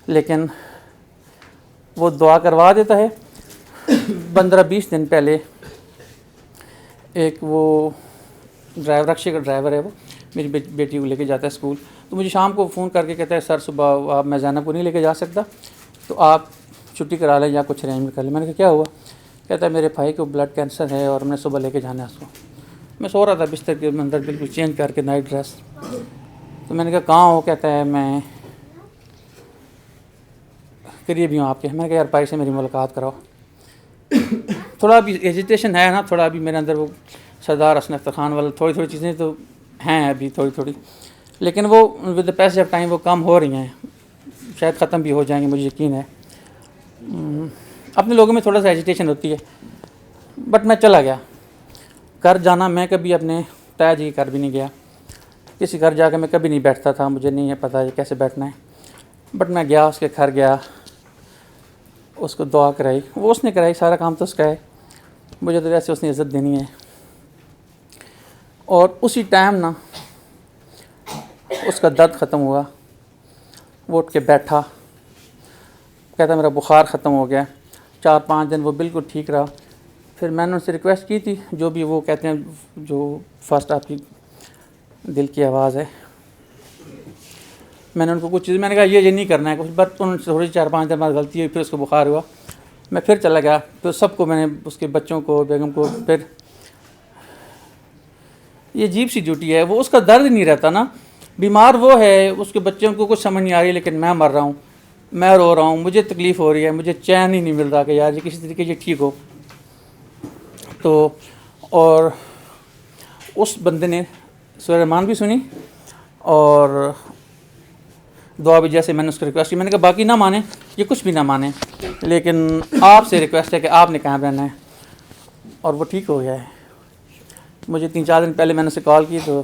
لیکن وہ دعا کروا دیتا ہے. 15-20 دن پہلے ایک وہ ڈرائیور، رکشے کا ڈرائیور ہے، وہ میری بیٹی کو لے کے جاتا ہے اسکول. تو مجھے شام کو فون کر کے کہتا ہے سر صبح آپ میں زینب کو نہیں لے کے جا سکتا، تو آپ چھٹی کرا لیں یا کچھ ارینجمنٹ کر لیں. میں نے کہا کیا ہوا؟ کہتا ہے میرے بھائی کو بلڈ کینسر ہے اور میں صبح لے کے جانا ہے اس کو. میں سو رہا تھا بستر کے اندر بالکل چینج کر کے نائٹ ڈریس. تو میں نے کہا کہاں ہو؟ کہتا ہے میں قریب ہی ہوں آپ کے. میں نے کہا یار بھائی سے میری ملاقات کراؤ. تھوڑا بھی ایجیٹیشن ہے نا، تھوڑا بھی میرے اندر وہ سردار حسن اختر خان والا تھوڑی چیزیں تو ہیں ابھی تھوڑی، لیکن وہ with the pace of time وہ کم ہو رہی ہیں، شاید ختم بھی ہو جائیں گے، مجھے یقین ہے. اپنے لوگوں میں تھوڑا سا ایجیٹیشن ہوتی ہے، بٹ میں چلا گیا. گھر جانا میں کبھی اپنے تایا جی کے گھر بھی نہیں گیا، کسی گھر جا کے میں کبھی نہیں بیٹھتا تھا، مجھے نہیں ہے پتہ یہ کیسے بیٹھنا ہے. بٹ میں گیا، اس کے گھر گیا، اس کو دعا کرائی. وہ اس نے کرائی، سارا کام تو اس کا ہے، مجھے تو ویسے اس نے عزت دینی ہے. اور اسی ٹائم نا اس کا درد ختم ہوا. وہ اٹھ کے بیٹھا، کہتا میرا بخار ختم ہو گیا. 4-5 دن وہ بالکل ٹھیک رہا. پھر میں نے ان سے ریکویسٹ کی تھی، جو بھی وہ کہتے ہیں جو فرسٹ آپ کی دل کی آواز ہے، میں نے ان کو کچھ چیز میں نے کہا یہ نہیں کرنا ہے کچھ، بٹ ان سے تھوڑی 4-5 دن بعد غلطی ہوئی، پھر اس کو بخار ہوا. میں پھر چلا گیا، پھر سب کو میں نے اس کے بچوں کو، بیگم کو، پھر یہ عجیب سی ڈیوٹی ہے. وہ اس کا درد نہیں رہتا نا، بیمار وہ ہے، اس کے بچوں کو کچھ سمجھ نہیں آ رہی، لیکن میں مر رہا ہوں، میں رو رہا ہوں، مجھے تکلیف ہو رہی ہے، مجھے چین ہی نہیں مل رہا کہ یار یہ کسی طریقے سے ٹھیک ہو. تو اور اس بندے نے سورہ رحمان بھی سنی اور دعا بھی، جیسے میں نے اس کو ریکویسٹ کی. میں نے کہا باقی نہ مانیں، یہ کچھ بھی نہ مانیں، لیکن آپ سے ریکویسٹ ہے کہ آپ نے کہاں رہنا ہے. اور وہ ٹھیک ہو گیا ہے. مجھے 3-4 دن پہلے میں نے اسے کال کی تو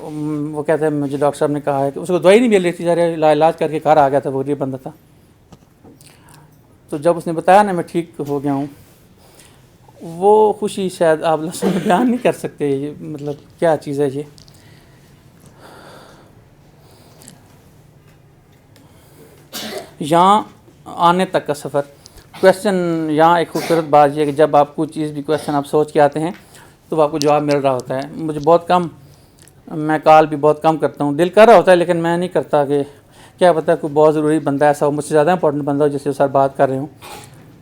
وہ کہتا ہے مجھے ڈاکٹر صاحب نے کہا ہے کہ اس کو دوائی نہیں مل رہی تھی، ذرا علاج کر کے گھر آ گیا تھا، وہ غریب بندہ تھا. تو جب اس نے بتایا نا میں ٹھیک ہو گیا ہوں، وہ خوشی شاید آپ لفظوں میں بیان نہیں کر سکتے. یہ مطلب کیا چیز ہے یہ. یہاں آنے تک کا سفر، کویشچن یہاں ایک خوبصورت بات یہ ہے کہ جب آپ کوئی چیز بھی کویشچن آپ سوچ کے آتے ہیں تو آپ کو جواب مل رہا ہوتا ہے. مجھے بہت کم، میں کال بھی بہت کم کرتا ہوں، دل کر رہا ہوتا ہے لیکن میں نہیں کرتا کہ کیا پتہ کوئی بہت ضروری بندہ ایسا ہو، مجھ سے زیادہ امپورٹنٹ بندہ ہو جس سے سر بات کر رہے ہوں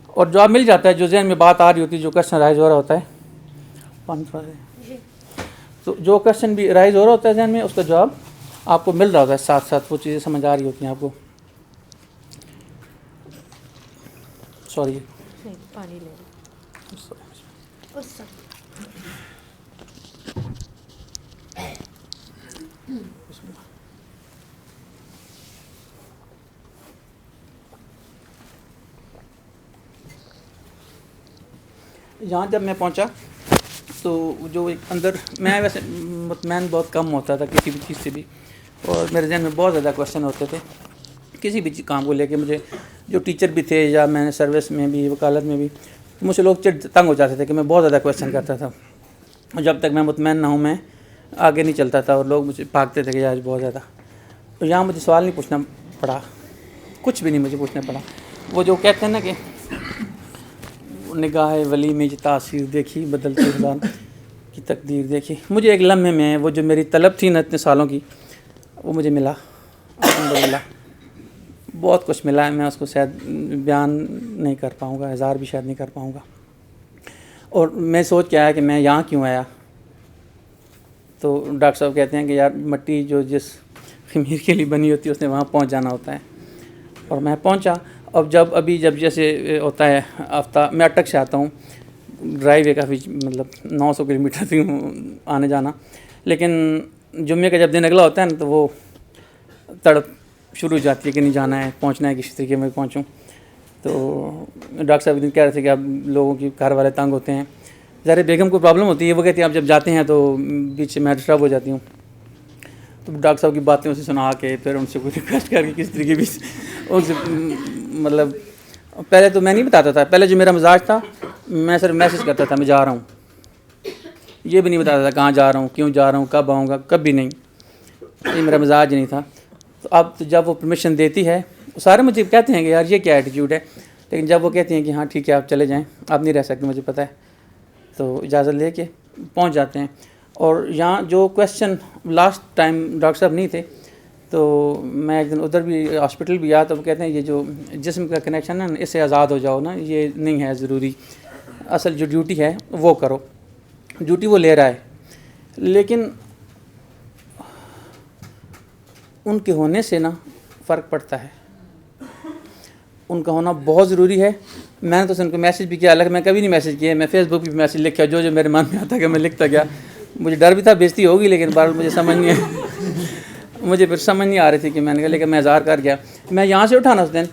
اور جواب مل جاتا ہے. جو ذہن میں بات آ رہی ہوتی ہے، جو کویشچن رائز ہو رہا ہوتا ہے، تو جو کویشچن بھی رائز ہو رہا ہوتا ہے ذہن میں، اس کا جواب آپ کو مل رہا ہوتا ہے ساتھ ساتھ، وہ چیزیں سمجھ آ رہی ہوتی ہیں آپ کو. سوری پانی لے یہاں جب میں پہنچا تو جو ایک اندر، میں ویسے مطمئن بہت کم ہوتا تھا کسی بھی چیز سے بھی، اور میرے ذہن میں بہت زیادہ کویشچن ہوتے تھے کسی بھی کام کو لے کے. مجھے جو ٹیچر بھی تھے یا میں نے سروس میں بھی، وکالت میں بھی، مجھ سے لوگ تنگ ہو جاتے تھے کہ میں بہت زیادہ کویشچن کرتا تھا، اور جب تک میں مطمئن نہ ہوں میں آگے نہیں چلتا تھا، اور لوگ مجھے بھاگتے تھے کہ آج بہت زیادہ. تو یہاں مجھے سوال نہیں پوچھنا پڑا، کچھ بھی نہیں مجھے پوچھنا پڑا. وہ جو کہتے ہیں نا کہ نگاہ ولی میں یہ تاثیر دیکھی، بدلتی خزان کی تقدیر دیکھی، مجھے ایک لمحے میں وہ جو میری طلب تھی نا اتنے سالوں کی، وہ مجھے ملا. الحمدللہ بہت کچھ ملا ہے، میں اس کو شاید بیان نہیں کر پاؤں گا، اظہار بھی شاید نہیں کر پاؤں گا. اور میں سوچ کے آیا کہ میں یہاں کیوں آیا. تو ڈاکٹر صاحب کہتے ہیں کہ یار مٹی جو جس خمیر کے لیے بنی ہوتی ہے اس نے وہاں پہنچ جانا ہوتا ہے، اور میں پہنچا. اب جب جیسے ہوتا ہے آفتاب، میں اٹک سے آتا ہوں، ڈرائیو ہے کافی، مطلب 900 کلومیٹر تھی آنے جانا، لیکن جمعے کا جب دن اگلا ہوتا ہے نا تو وہ تڑپ شروع ہو جاتی ہے کہ نہیں جانا ہے، پہنچنا ہے، کسی طریقے میں پہنچوں. تو ڈاکٹر صاحب ایک دن کہہ رہے تھے کہ اب لوگوں کی گھر والے تنگ ہوتے ہیں. ظاہر بیگم کو پرابلم ہوتی ہے، وہ کہتی ہیں آپ جب جاتے ہیں تو بیچ میں ڈسٹرب ہو جاتی ہوں. تو ڈاکٹر صاحب کی باتیں اسے سنا کے پھر ان سے کوئی ریکویسٹ کر کے کس طریقے بھی ان سے، مطلب پہلے تو میں نہیں بتاتا تھا. پہلے جو میرا مزاج تھا، میں صرف میسج کرتا تھا میں جا رہا ہوں، یہ بھی نہیں بتاتا تھا کہاں جا رہا ہوں، کیوں جا رہا ہوں، کب آؤں گا، کبھی نہیں. یہ میرا مزاج نہیں تھا. تو اب تو جب وہ پرمیشن دیتی ہے، سارے مجھے کہتے ہیں کہ یار یہ کیا ایٹیٹیوڈ ہے، لیکن جب وہ کہتی ہیں کہ ہاں ٹھیک ہے آپ چلے جائیں، آپ نہیں رہ سکتے مجھے پتہ ہے، تو اجازت لے کے پہنچ جاتے ہیں. اور یہاں جو کویشچن لاسٹ ٹائم ڈاکٹر صاحب نہیں تھے، تو میں ایک دن ادھر بھی ہاسپٹل بھی آیا تو وہ کہتے ہیں یہ جو جسم کا کنیکشن ہے نا، اس سے آزاد ہو جاؤ نا، یہ نہیں ہے ضروری، اصل جو ڈیوٹی ہے وہ کرو. ڈیوٹی وہ لے رہا ہے، لیکن ان کے ہونے سے نا فرق پڑتا ہے. ان کا ہونا بہت ضروری ہے. میں نے تو ان کو میسج بھی کیا، حالانکہ میں کبھی نہیں میسج کیا، میں فیس بک پہ میسج لکھا، جو میرے من میں آتا کہ میں لکھتا گیا. مجھے ڈر بھی تھا بےزتی ہوگی، لیکن بہرحال مجھے سمجھ نہیں مجھے پھر سمجھ نہیں آ رہی تھی کہ میں نے کہا، لیکن میں اظہار کر گیا. میں یہاں سے اٹھانا اس دن،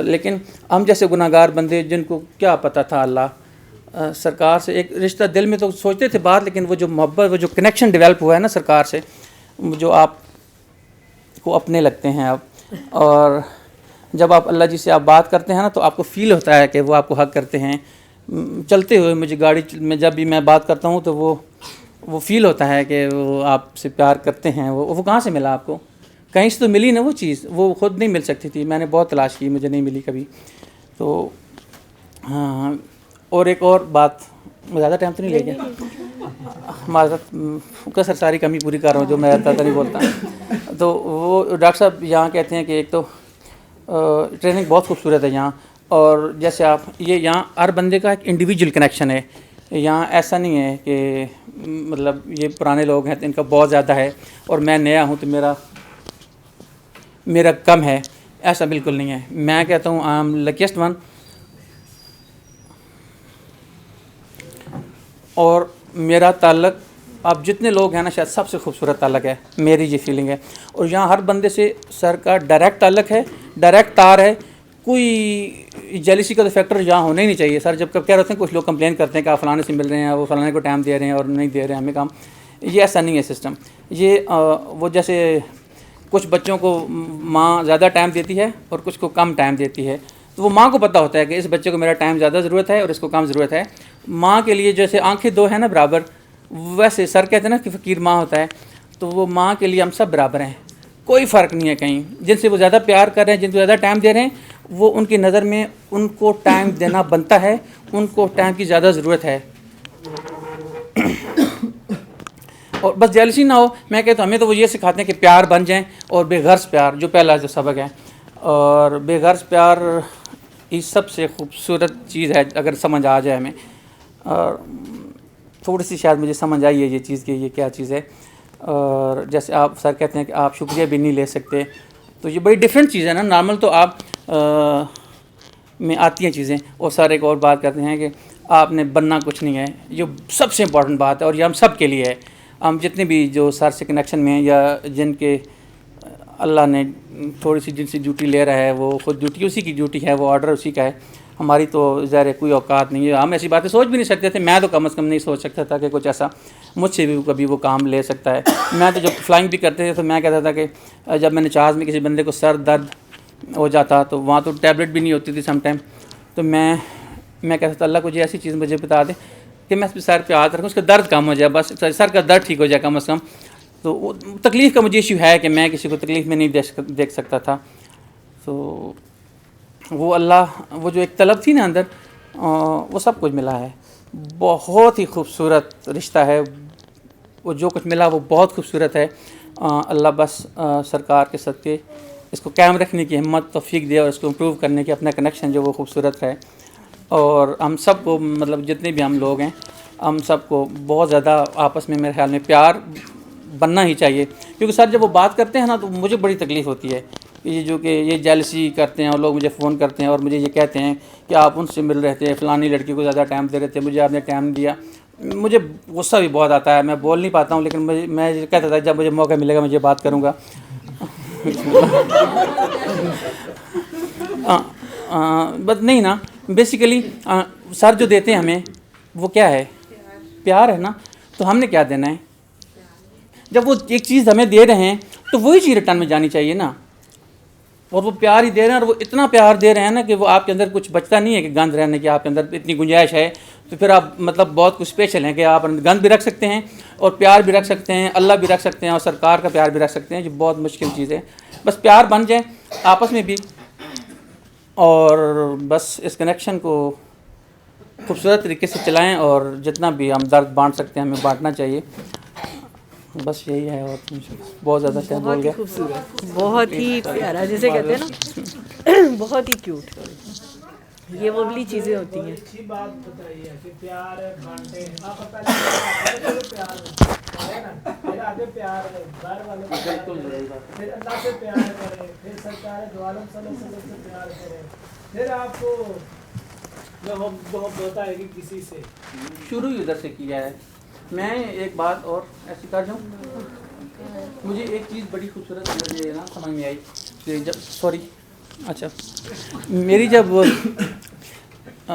لیکن ہم جیسے گناہ گار بندے جن کو کیا پتہ تھا اللہ سرکار سے ایک رشتہ دل میں تو سوچتے تھے بات، لیکن وہ جو محبت، وہ جو کنیکشن ڈیولپ ہوا ہے نا سرکار سے، جو آپ کو اپنے لگتے ہیں آپ. اور جب آپ اللہ جی سے آپ بات کرتے ہیں نا تو آپ کو فیل ہوتا ہے کہ وہ آپ کو حق کرتے ہیں. چلتے ہوئے مجھے گاڑی میں جب بھی میں بات کرتا ہوں تو وہ فیل ہوتا ہے کہ وہ آپ سے پیار کرتے ہیں. وہ کہاں سے ملا آپ کو؟ کہیں سے تو ملی نا وہ چیز، وہ خود نہیں مل سکتی تھی. میں نے بہت تلاش کی، مجھے نہیں ملی کبھی. تو ہاں، اور ایک اور بات، زیادہ ٹائم تو نہیں لے گیا، معذرت، کثر ساری کمی پوری کر رہا ہوں جو میں رہتا تھا نہیں بولتا. تو وہ ڈاکٹر صاحب یہاں کہتے ہیں کہ ایک تو ٹریننگ بہت خوبصورت ہے یہاں، اور جیسے آپ یہ یہاں ہر بندے کا ایک انڈیویجول کنیکشن ہے. یہاں ایسا نہیں ہے کہ مطلب یہ پرانے لوگ ہیں تو ان کا بہت زیادہ ہے اور میں نیا ہوں تو میرا کم ہے، ایسا بالکل نہیں ہے. میں کہتا ہوں آئی ایم لکیسٹ ون. اور میرا تعلق آپ جتنے لوگ ہیں نا شاید سب سے خوبصورت تعلق ہے، میری یہ فیلنگ ہے. اور یہاں ہر بندے سے سر کا ڈائریکٹ تعلق ہے، ڈائریکٹ تار ہے. کوئی جیلیسی کا تو فیکٹر یہاں ہونا ہی نہیں چاہیے. سر جب کب کہہ رہے ہیں کچھ لوگ کمپلین کرتے ہیں کہ آپ فلانے سے مل رہے ہیں، وہ فلانے کو ٹائم دے رہے ہیں اور نہیں دے رہے ہیں ہمیں کام. یہ ایسا نہیں ہے سسٹم. یہ وہ جیسے کچھ بچوں کو ماں زیادہ ٹائم دیتی ہے اور کچھ کو کم ٹائم دیتی ہے, تو وہ ماں کو پتہ ہوتا ہے کہ اس بچے کو میرا ٹائم زیادہ ضرورت ہے اور اس کو کم ضرورت ہے. ماں کے لیے جیسے آنکھیں دو ہیں نا برابر, ویسے سر کہتے ہیں نا کہ فقیر ماں ہوتا ہے, تو وہ ماں کے لیے ہم سب برابر ہیں, کوئی فرق نہیں ہے کہیں. جن سے وہ زیادہ پیار کر رہے ہیں, جن کو زیادہ ٹائم دے رہے ہیں, وہ ان کی نظر میں ان کو ٹائم دینا بنتا ہے, ان کو ٹائم کی زیادہ ضرورت ہے. اور بس جیلسی نہ ہو. میں کہتا ہوں ہمیں تو وہ یہ سکھاتے ہیں کہ پیار بن جائیں, اور بے غرض پیار جو پہلا جو سبق ہے. اور بے غرض پیار یہ سب سے خوبصورت چیز ہے اگر سمجھ آ جائے ہمیں. اور تھوڑی سی شاید مجھے سمجھ آئی ہے یہ چیز کہ یہ کیا چیز ہے. اور جیسے آپ سر کہتے ہیں کہ آپ شکریہ بھی نہیں لے سکتے, تو یہ بڑی ڈفرینٹ چیز ہے نا. نارمل تو آپ میں آتی ہیں چیزیں, اور سر ایک اور بات کرتے ہیں کہ آپ نے بننا کچھ نہیں ہے. یہ سب سے امپورٹنٹ بات ہے, اور یہ ہم سب کے لیے ہے. ہم جتنے بھی جو سر سے کنیکشن میں ہیں, یا جن کے اللہ نے تھوڑی سی جن سے ڈیوٹی لے رہا ہے, وہ خود ڈیوٹی اسی کی ڈیوٹی ہے, وہ آرڈر اسی کا ہے. ہماری تو ظاہر ہے کوئی اوقات نہیں ہے, ہم ایسی باتیں سوچ بھی نہیں سکتے تھے. میں تو کم از کم نہیں سوچ سکتا تھا کہ کچھ ایسا مجھ سے بھی کبھی وہ کام لے سکتا ہے. میں تو جب فلائنگ بھی کرتے تھے تو میں کہتا تھا کہ جب میں نے جہاز میں کسی بندے کو سر درد ہو جاتا, تو وہاں تو ٹیبلٹ بھی نہیں ہوتی تھی سم ٹائم, تو میں کہتا تھا اللہ کو یہ ایسی چیز مجھے بتا دے کہ میں سر پہ ہاتھ رکھوں, اس کا درد کم ہو جائے, بس سر کا درد ٹھیک ہو جائے کم از کم. تو وہ تکلیف کا مجھے ایشو ہے کہ میں کسی کو تکلیف میں نہیں دیکھ سکتا تھا. تو وہ اللہ, وہ جو ایک طلب تھی نا اندر, وہ سب کچھ ملا ہے. بہت ہی خوبصورت رشتہ ہے, وہ جو کچھ ملا وہ بہت خوبصورت ہے. اللہ بس سرکار کے صدقے اس کو قائم رکھنے کی ہمت توفیق دے, اور اس کو امپروو کرنے کی اپنا کنیکشن جو وہ خوبصورت ہے. اور ہم سب کو مطلب جتنے بھی ہم لوگ ہیں, ہم سب کو بہت زیادہ آپس میں میرے خیال میں پیار بننا ہی چاہیے. کیونکہ سر جب وہ بات کرتے ہیں نا تو مجھے بڑی تکلیف ہوتی ہے یہ جو کہ یہ جیلسی کرتے ہیں, اور لوگ مجھے فون کرتے ہیں اور مجھے یہ کہتے ہیں کہ آپ ان سے مل رہے تھے, فلانی لڑکی کو زیادہ ٹائم دے رہے تھے, مجھے آپ نے ٹائم دیا. مجھے غصہ بھی بہت آتا ہے, میں بول نہیں پاتا ہوں, لیکن میں یہ کہتا تھا جب مجھے موقع ملے گا مجھے بات کروں گا. بس نہیں نا, بیسیکلی سر جو دیتے ہیں ہمیں وہ کیا ہے, پیار ہے نا. تو ہم نے کیا دینا ہے, جب وہ ایک چیز ہمیں دے رہے ہیں تو وہی چیز ریٹرن میں جانی چاہیے نا. اور وہ پیار ہی دے رہے ہیں, اور وہ اتنا پیار دے رہے ہیں نا کہ وہ آپ کے اندر کچھ بچتا نہیں ہے کہ گند رہنے کی آپ کے اندر اتنی گنجائش ہے. تو پھر آپ مطلب بہت کچھ اسپیشل ہیں کہ آپ گند بھی رکھ سکتے ہیں, اور پیار بھی رکھ سکتے ہیں, اللہ بھی رکھ سکتے ہیں, اور سرکار کا پیار بھی رکھ سکتے ہیں, جو بہت مشکل چیز ہے. بس پیار بن جائے آپس میں بھی, اور بس اس کنیکشن کو خوبصورت طریقے سے چلائیں, اور جتنا بھی ہم درد بانٹ سکتے ہیں ہمیں بانٹنا چاہیے. بس یہی ہے, اور بہت زیادہ شاید بول گیا. خوبصورت, بہت ہی پیارا, جسے کہتے ہیں نا بہت ہی کیوٹ. یہ وہ والی چیزیں ہوتی ہیں. اچھی بات بتائیے کہ پیار ہے بانٹے, آپ پہلے پیار ہے نا, پھر آگے پیار ہے گھر والوں سے, پھر اللہ سے پیار کریں, پھر سرکار دو عالم صلی اللہ علیہ وسلم سے پیار کریں, پھر آپ کو محبت آئے گی کسی سے. شروع ہی ادھر سے کیا ہے. میں ایک بات اور ایسی کر جاؤں, مجھے ایک چیز بڑی خوبصورت مجھے نا سمجھ میں آئی کہ جب اچھا میری جب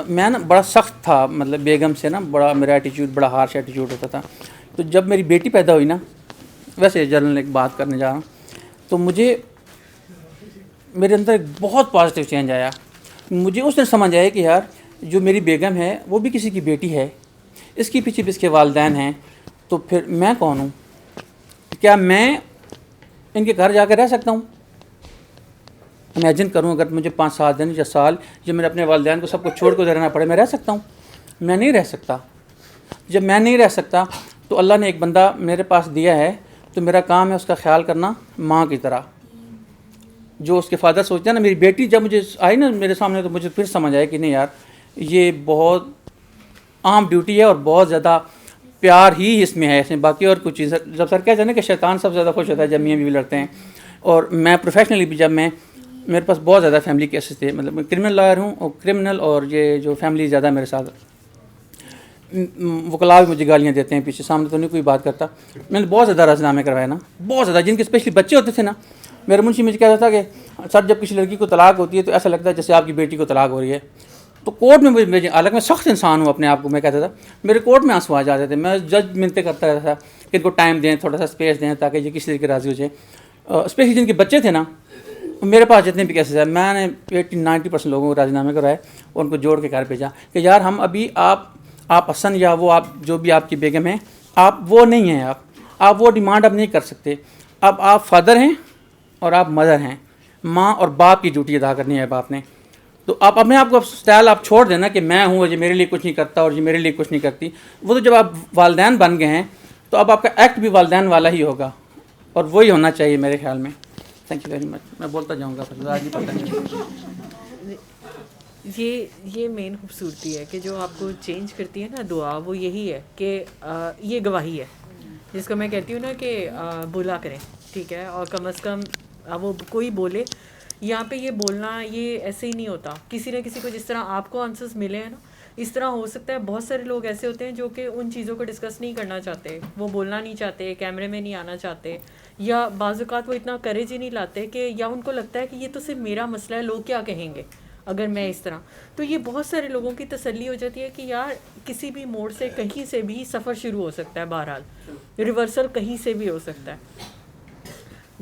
میں نا بڑا سخت تھا, مطلب بیگم سے نا بڑا میرا ایٹیچیوڈ بڑا ہارش ایٹیچیوڈ ہوتا تھا. تو جب میری بیٹی پیدا ہوئی نا, ویسے جنرل ایک بات کرنے جا رہا ہوں, تو مجھے میرے اندر ایک بہت پازیٹیو چینج آیا. مجھے اس دن سمجھ آیا کہ یار جو میری بیگم ہے وہ بھی کسی کی بیٹی ہے, اس کے پیچھے بھی اس کے والدین ہیں, تو پھر میں کون ہوں؟ کیا میں ان کے گھر جا کے رہ سکتا ہوں؟ امیجن کروں اگر مجھے 5-7 دن یا سال جب میرے اپنے والدین کو سب کو چھوڑ کر رہنا پڑے, میں رہ سکتا ہوں؟ میں نہیں رہ سکتا. جب میں نہیں رہ سکتا تو اللہ نے ایک بندہ میرے پاس دیا ہے, تو میرا کام ہے اس کا خیال کرنا ماں کی طرح. جو اس کے فادر سوچتے ہیں نا, میری بیٹی جب مجھے آئی نا میرے سامنے, تو مجھے پھر سمجھ آیا کہ نہیں یار یہ بہت عام ڈیوٹی ہے, اور بہت زیادہ پیار ہی اس میں ہے, اس میں باقی اور کچھ چیز. جب سر کہتے ہیں نا کہ شیطان سب سے زیادہ خوش ہوتا ہے جب میاں بیوی لڑتے ہیں, اور میں پروفیشنلی بھی جب میرے پاس بہت زیادہ فیملی کیسز تھے, مطلب میں کرمنل لائر ہوں, اور کرمنل اور یہ جو فیملی زیادہ میرے ساتھ, وکلاء بھی مجھے گالیاں دیتے ہیں پیچھے, سامنے تو نہیں کوئی بات کرتا. میں نے بہت زیادہ رازنامے کروائے نا, بہت زیادہ, جن کے اسپیشلی بچے ہوتے تھے نا. میرے منشی مجھے کہتا تھا کہ سر جب کسی لڑکی کو طلاق ہوتی ہے تو ایسا لگتا ہے جیسے آپ کی بیٹی کو طلاق ہو رہی ہے. تو کورٹ میں مجھے حالانکہ میں سخت انسان ہوں اپنے آپ کو، میں کہتا تھا میرے کورٹ میں آنسو آ جاتے تھے، میں جج منتیں کرتا رہتا تھا کہ ان کو ٹائم دیں، تھوڑا سا اسپیس دیں تاکہ یہ کسی طریقے راضی ہو جائے. اسپیشلی جن کے بچے تھے نا، میرے پاس جتنے بھی کیسز ہیں میں نے 80-90% لوگوں کو راضی نامے کرائے اور ان کو جوڑ کے گھر بھیجا کہ یار ہم ابھی آپ حسن یا وہ آپ جو بھی آپ کی بیگم ہیں، آپ وہ نہیں ہیں، آپ وہ ڈیمانڈ اب نہیں کر سکتے. اب آپ فادر ہیں اور آپ مدر ہیں، ماں اور باپ کی ڈیوٹی ادا کرنی ہے باپ نے. تو آپ اپنے آپ کو اسٹائل آپ چھوڑ دینا کہ میں ہوں یہ میرے لیے کچھ نہیں کرتا اور یہ میرے لیے کچھ نہیں کرتی. وہ تو جب آپ والدین بن گئے ہیں تو اب آپ کا ایکٹ بھی والدین والا ہی ہوگا، اور وہی ہونا چاہیے میرے خیال میں. Thank you very much. میں بولتا جاؤں گا پھر آج نہیں پتہ نہیں. یہ مین خوبصورتی ہے کہ جو آپ کو چینج کرتی ہے نا دعا، وہ یہی ہے کہ یہ گواہی ہے جس کو میں کہتی ہوں نا کہ بولا کریں، ٹھیک ہے، اور کم از کم وہ کوئی بولے. یہاں پہ یہ بولنا یہ ایسے ہی نہیں ہوتا. کسی نہ کسی کو جس طرح آپ کو آنسرس ملے ہیں نا، اس طرح ہو سکتا ہے بہت سارے لوگ ایسے ہوتے ہیں جو کہ ان چیزوں کو ڈسکس نہیں کرنا چاہتے، وہ بولنا نہیں چاہتے، کیمرے میں نہیں آنا چاہتے، یا بعض اوقات وہ اتنا کریج ہی نہیں لاتے کہ یا ان کو لگتا ہے کہ یہ تو صرف میرا مسئلہ ہے، لوگ کیا کہیں گے اگر میں اس طرح. تو یہ بہت سارے لوگوں کی تسلی ہو جاتی ہے کہ یار کسی بھی موڑ سے کہیں سے بھی سفر شروع ہو سکتا ہے، بہرحال ریورسل کہیں سے بھی ہو سکتا ہے.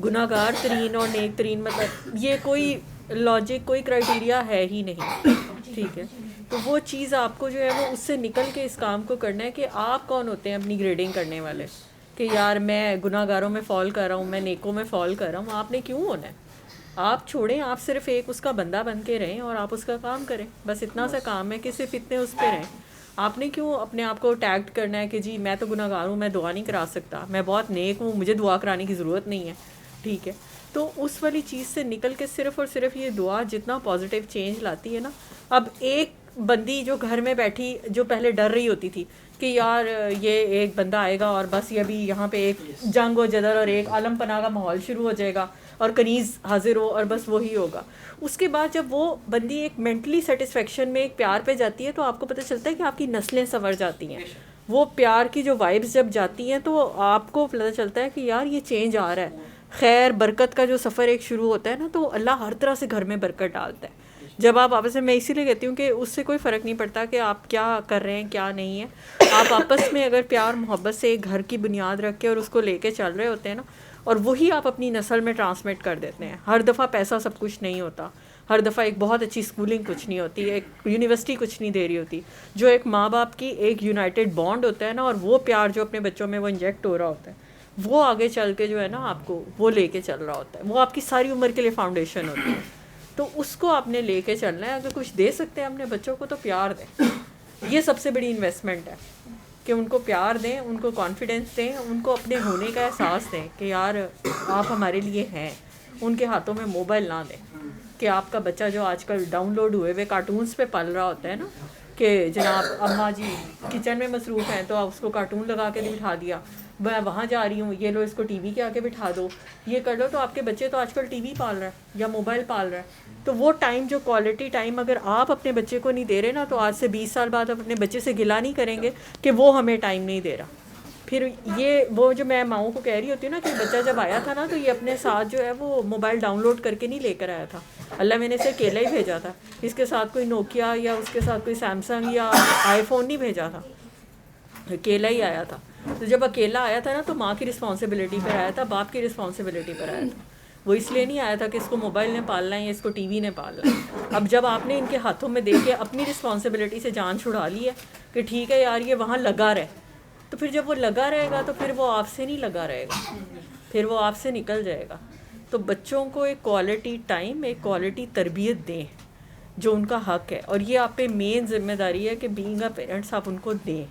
گناہ گار ترین اور نیک ترین، مطلب یہ کوئی لاجک، کوئی کرائٹیریا ہے ہی نہیں، ٹھیک ہے. تو وہ چیز آپ کو جو ہے وہ اس سے نکل کے اس کام کو کرنا ہے کہ آپ کون ہوتے ہیں اپنی گریڈنگ کرنے والے، کہ یار میں گناہ گاروں میں فال کر رہا ہوں، میں نیکوں میں فال کر رہا ہوں. آپ نے کیوں ہونا ہے؟ آپ چھوڑیں، آپ صرف ایک اس کا بندہ بن کے رہیں اور آپ اس کا کام کریں. بس اتنا سا کام ہے کہ صرف اتنے اس پہ رہیں. آپ نے کیوں اپنے آپ کو ٹیگڈ کرنا ہے کہ جی میں تو گناہ گار ہوں، میں دعا نہیں کرا سکتا، میں بہت نیک ہوں، مجھے دعا کرانے کی ضرورت نہیں ہے، ٹھیک ہے. تو اس والی چیز سے نکل کے صرف اور صرف یہ دعا جتنا پازیٹیو چینج لاتی ہے نا. اب ایک بندی جو گھر میں بیٹھی، جو پہلے ڈر رہی ہوتی تھی کہ یار یہ ایک بندہ آئے گا اور بس یہ ابھی یہاں پہ ایک جنگ و جدل اور ایک عالم پناہ کا ماحول شروع ہو جائے گا اور کنیز حاضر ہو اور بس وہی ہوگا. اس کے بعد جب وہ بندی ایک مینٹلی سیٹسفیکشن میں ایک پیار پہ جاتی ہے تو آپ کو پتہ چلتا ہے کہ آپ کی نسلیں سنور جاتی ہیں. وہ پیار کی جو وائبس جب جاتی ہیں تو آپ کو پتہ چلتا ہے کہ یار یہ چینج آ رہا ہے. خیر برکت کا جو سفر ایک شروع ہوتا ہے نا، تو اللہ ہر طرح سے گھر میں برکت ڈالتا ہے. جب آپ آپس میں اسی لیے کہتی ہوں کہ اس سے کوئی فرق نہیں پڑتا کہ آپ کیا کر رہے ہیں کیا نہیں ہے. آپ آپس میں اگر پیار محبت سے ایک گھر کی بنیاد رکھ کے اور اس کو لے کے چل رہے ہوتے ہیں نا، اور وہی آپ اپنی نسل میں ٹرانسمٹ کر دیتے ہیں. ہر دفعہ پیسہ سب کچھ نہیں ہوتا، ہر دفعہ ایک بہت اچھی اسکولنگ کچھ نہیں ہوتی، ایک یونیورسٹی کچھ نہیں دے رہی ہوتی. جو ایک ماں باپ کی ایک یونائٹڈ بانڈ ہوتا ہے نا، اور وہ پیار جو اپنے بچوں میں وہ انجیکٹ ہو رہا ہوتا ہے، وہ آگے چل کے جو ہے نا آپ کو وہ لے کے چل رہا ہوتا ہے. وہ آپ کی ساری عمر کے لیے فاؤنڈیشن ہوتی ہے. تو اس کو آپ نے لے کے چلنا ہے. اگر کچھ دے سکتے ہیں اپنے بچوں کو تو پیار دیں. یہ سب سے بڑی انویسٹمنٹ ہے کہ ان کو پیار دیں، ان کو کانفیڈینس دیں، ان کو اپنے ہونے کا احساس دیں کہ یار آپ ہمارے لیے ہیں. ان کے ہاتھوں میں موبائل نہ دیں کہ آپ کا بچہ جو آج کل ڈاؤن لوڈ ہوئے ہوئے کارٹونز پہ پل رہا ہوتا ہے نا، کہ جناب اماں جی کچن میں مصروف ہیں تو آپ اس کو کارٹون لگا کے بٹھا دیا، میں وہاں جا رہی ہوں، یہ لو اس کو ٹی وی کے آگے بٹھا دو، یہ کر لو. تو آپ کے بچے تو آج کل ٹی وی پال رہا ہے یا موبائل پال رہا ہے. تو وہ ٹائم جو کوالٹی ٹائم اگر آپ اپنے بچے کو نہیں دے رہے نا، تو آج سے 20 سال بعد آپ اپنے بچے سے گلا نہیں کریں گے کہ وہ ہمیں ٹائم نہیں دے رہا. پھر یہ وہ جو میں ماؤں کو کہہ رہی ہوتی ہوں نا کہ بچہ جب آیا تھا نا، تو یہ اپنے ساتھ جو ہے وہ موبائل ڈاؤن لوڈ کر کے نہیں لے کر آیا تھا. اللہ میں نے اسے اکیلا ہی بھیجا تھا. اس کے ساتھ کوئی نوکیا یا اس کے ساتھ کوئی سیمسنگ یا آئی فون نہیں بھیجا تھا، اکیلا ہی آیا تھا. تو جب اکیلا آیا تھا نا تو ماں کی رسپانسبلٹی پر آیا تھا، باپ کی رسپانسبلٹی پر آیا تھا. وہ اس لیے نہیں آیا تھا کہ اس کو موبائل نے پالنا ہے یا اس کو ٹی وی نے پالنا ہے. اب جب آپ نے ان کے ہاتھوں میں دے کے اپنی رسپانسبلٹی سے جان چھڑا لی ہے کہ ٹھیک ہے یار یہ وہاں لگا رہے، تو پھر جب وہ لگا رہے گا تو پھر وہ آپ سے نہیں لگا رہے گا، پھر وہ آپ سے نکل جائے گا. تو بچوں کو ایک کوالٹی ٹائم، ایک کوالٹی تربیت دیں جو ان کا حق ہے، اور یہ آپ پہ مین ذمہ داری ہے کہ بینگ اے پیرنٹس آپ ان کو دیں.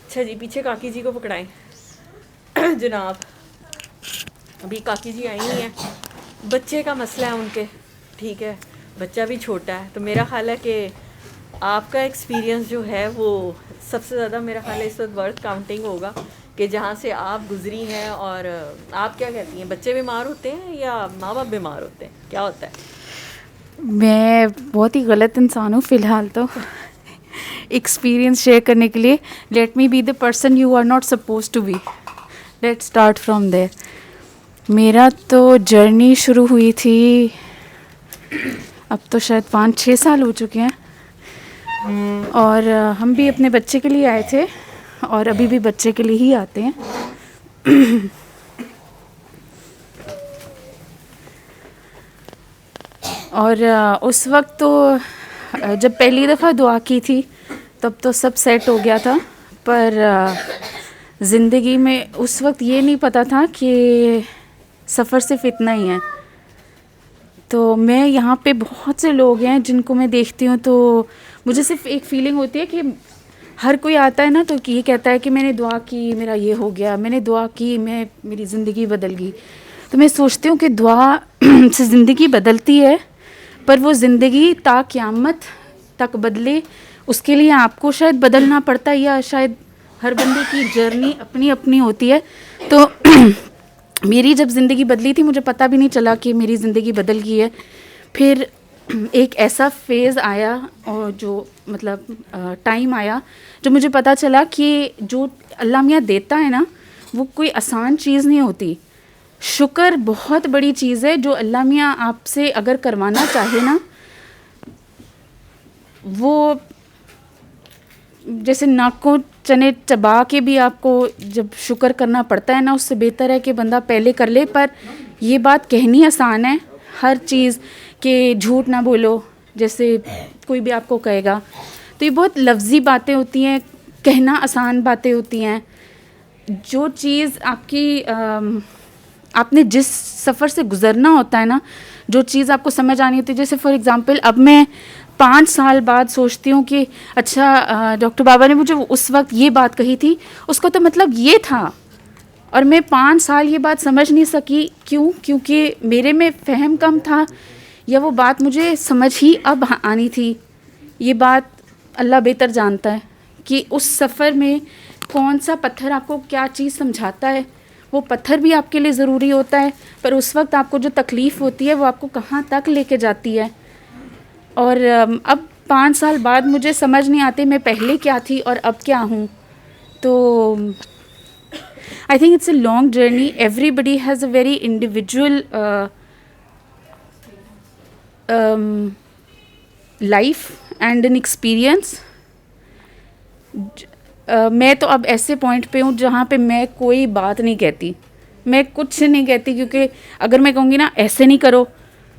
اچھا جی، پیچھے کاکی جی کو پکڑائیں. جناب ابھی کاکی جی آئی ہیں، بچے کا مسئلہ ہے ان کے، ٹھیک ہے، بچہ بھی چھوٹا ہے. تو میرا خیال ہے کہ آپ کا ایکسپیرینس جو ہے وہ سب سے زیادہ میرا خیال ہے اس وقت ورتھ کاؤنٹنگ ہوگا، کہ جہاں سے آپ گزری ہیں. اور آپ کیا کہتی ہیں، بچے بیمار ہوتے ہیں یا ماں باپ بیمار ہوتے ہیں، کیا ہوتا ہے؟ میں بہت ہی غلط انسان ہوں فی الحال تو ایکسپیرینس شیئر کرنے کے لیے. Let me be the person you are not supposed to be. Let start from there. میرا تو جرنی شروع ہوئی تھی اب تو شاید 5-6 سال ہو چکے ہیں. اور ہم بھی اپنے بچے کے لیے آئے تھے اور ابھی بھی بچے کے لیے ہی آتے ہیں. اور اس وقت تو جب پہلی دفعہ دعا کی تھی تب تو سب سیٹ ہو گیا تھا, پر زندگی میں اس وقت یہ نہیں پتہ تھا کہ سفر صرف اتنا ہی ہے. تو میں یہاں پہ بہت سے لوگ ہیں جن کو میں دیکھتی ہوں تو مجھے صرف ایک فیلنگ ہوتی ہے کہ ہر کوئی آتا ہے نا تو یہ کہتا ہے کہ میں نے دعا کی میرا یہ ہو گیا, میں نے دعا کی میری زندگی بدل گئی. تو میں سوچتی ہوں کہ دعا سے زندگی بدلتی ہے, پر وہ زندگی تا قیامت تک بدلے اس کے لیے آپ کو شاید بدلنا پڑتا ہے, یا شاید ہر بندے کی جرنی اپنی اپنی ہوتی ہے. تو میری جب زندگی بدلی تھی مجھے پتہ بھی نہیں چلا کہ میری زندگی بدل گئی ہے. پھر ایک ایسا فیز آیا اور جو مطلب ٹائم آیا جو مجھے پتہ چلا کہ جو اللہ میاں دیتا ہے نا وہ کوئی آسان چیز نہیں ہوتی. شکر بہت بڑی چیز ہے جو اللہ میاں آپ سے اگر کروانا چاہے نا, وہ جیسے ناکوں چنے چبا کے بھی آپ کو جب شکر کرنا پڑتا ہے نا, اس سے بہتر ہے کہ بندہ پہلے کر لے. پر یہ بات کہنی آسان ہے, ہر چیز کہ جھوٹ نہ بولو جیسے کوئی بھی آپ کو کہے گا, تو یہ بہت لفظی باتیں ہوتی ہیں, کہنا آسان باتیں ہوتی ہیں. جو چیز آپ نے جس سفر سے گزرنا ہوتا ہے نا, جو چیز آپ کو سمجھ آنی ہوتی ہے, جیسے فار ایگزامپل اب میں 5 سال بعد سوچتی ہوں کہ اچھا ڈاکٹر بابا نے مجھے اس وقت یہ بات کہی تھی, اس کا تو مطلب یہ تھا, اور میں 5 سال یہ بات سمجھ نہیں سکی. کیوں؟ کیونکہ میرے میں فہم کم تھا, یا وہ بات مجھے سمجھ ہی اب آنی تھی. یہ بات اللہ بہتر جانتا ہے کہ اس سفر میں کون سا پتھر آپ کو کیا چیز سمجھاتا ہے. وہ پتھر بھی آپ کے لیے ضروری ہوتا ہے, پر اس وقت آپ کو جو تکلیف ہوتی ہے وہ آپ کو کہاں تک لے کے جاتی ہے. اور اب 5 سال بعد مجھے سمجھ نہیں آتے میں پہلے کیا تھی اور اب کیا ہوں. تو I think it's a long journey. Everybody has a very individual life and an experience. میں تو اب ایسے پوائنٹ پہ ہوں جہاں پہ میں کوئی بات نہیں کہتی, میں کچھ نہیں کہتی, کیونکہ اگر میں کہوں گی نا ایسے نہیں کرو,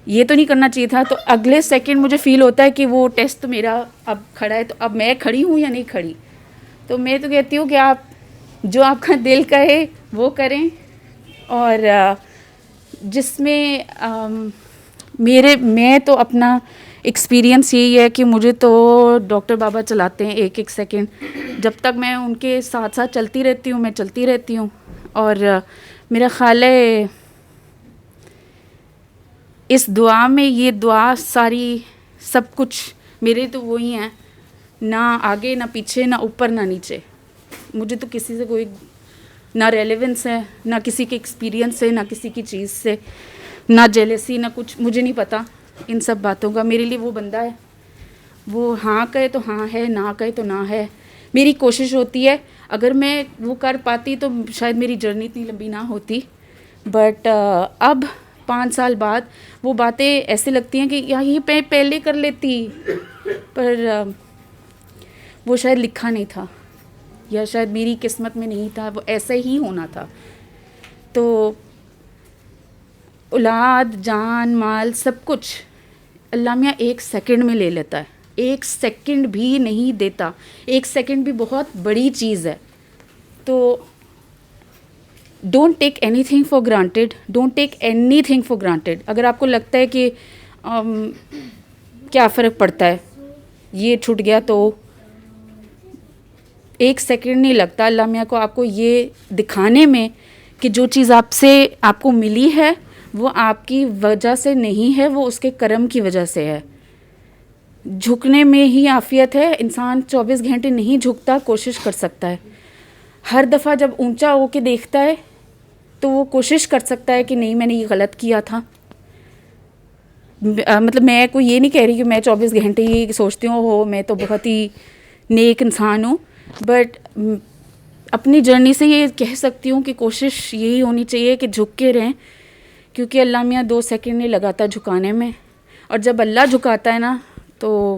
یہ تو نہیں کرنا چاہیے تھا, تو اگلے سیکنڈ مجھے فیل ہوتا ہے کہ وہ ٹیسٹ میرا اب کھڑا ہے, تو اب میں کھڑی ہوں یا نہیں کھڑی. تو میں تو کہتی ہوں کہ آپ جو آپ کا دل کہے وہ کریں. اور جس میں میں تو اپنا ایکسپیرئنس یہی ہے کہ مجھے تو ڈاکٹر بابا چلاتے ہیں ایک ایک سیکنڈ. جب تک میں ان کے ساتھ ساتھ چلتی رہتی ہوں, میں چلتی رہتی ہوں. اور میرا خیال ہے اس دعا میں, یہ دعا ساری سب کچھ میرے تو وہی ہیں, نہ آگے نہ پیچھے نہ اوپر نہ نیچے. مجھے تو کسی سے کوئی نہ ریلیونس ہے, نہ کسی کے ایکسپیرئنس ہے, نہ کسی کی چیز سے, نہ جیلسی, نہ کچھ. مجھے نہیں پتہ ان سب باتوں کا. میرے لیے وہ بندہ ہے, وہ ہاں کہے تو ہاں ہے, نہ کہے تو نہ ہے. میری کوشش ہوتی ہے اگر میں وہ کر پاتی تو شاید میری جرنی اتنی لمبی نہ ہوتی. بٹ اب 5 سال بعد وہ باتیں ایسے لگتی ہیں کہ یہ پہلے کر لیتی, پر وہ شاید لکھا نہیں تھا, یا شاید میری قسمت میں نہیں تھا, وہ ایسے ہی ہونا تھا. تو اولاد, جان, مال, سب کچھ اللہ میاں 1 سیکنڈ میں لے لیتا ہے. 1 سیکنڈ بھی نہیں دیتا. 1 سیکنڈ بھی بہت بڑی چیز ہے. تو don't take any thing for granted, don't take any thing for granted. اگر آپ کو لگتا ہے کہ کیا فرق پڑتا ہے, یہ چھوٹ گیا, تو 1 سیکنڈ نہیں لگتا اللہ میاں کو آپ کو یہ دکھانے میں کہ جو چیز آپ کو ملی ہے وہ آپ کی وجہ سے نہیں ہے, وہ اس کے کرم کی وجہ سے ہے. جھکنے میں ہی عافیت ہے. انسان 24 گھنٹے نہیں جھکتا, کوشش کر سکتا ہے. ہر دفعہ جب اونچا ہو کے دیکھتا ہے تو وہ کوشش کر سکتا ہے کہ نہیں میں نے یہ غلط کیا تھا. مطلب میں کوئی یہ نہیں کہہ رہی کہ میں 24 گھنٹے یہ سوچتی ہوں میں تو بہت ہی نیک انسان ہوں, بٹ اپنی جرنی سے یہ کہہ سکتی ہوں کہ کوشش یہی ہونی چاہیے کہ جھک کے رہیں, کیونکہ اللہ میاں 2 سیکنڈ نہیں لگاتا جھکانے میں. اور جب اللہ جھکاتا ہے نا تو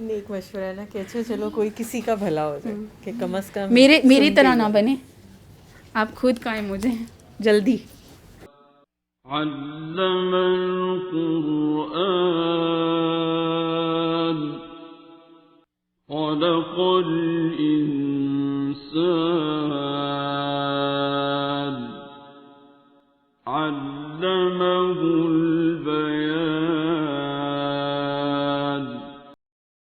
نیک مشورہ ہے نا کہ اچھا چلو کوئی کسی کا بھلا ہو جائے, کہ کم از کم میری طرح نہ بنے, آپ خود قائم ہو جائیں جلدی. علم القرآن خلق الإنسان علمه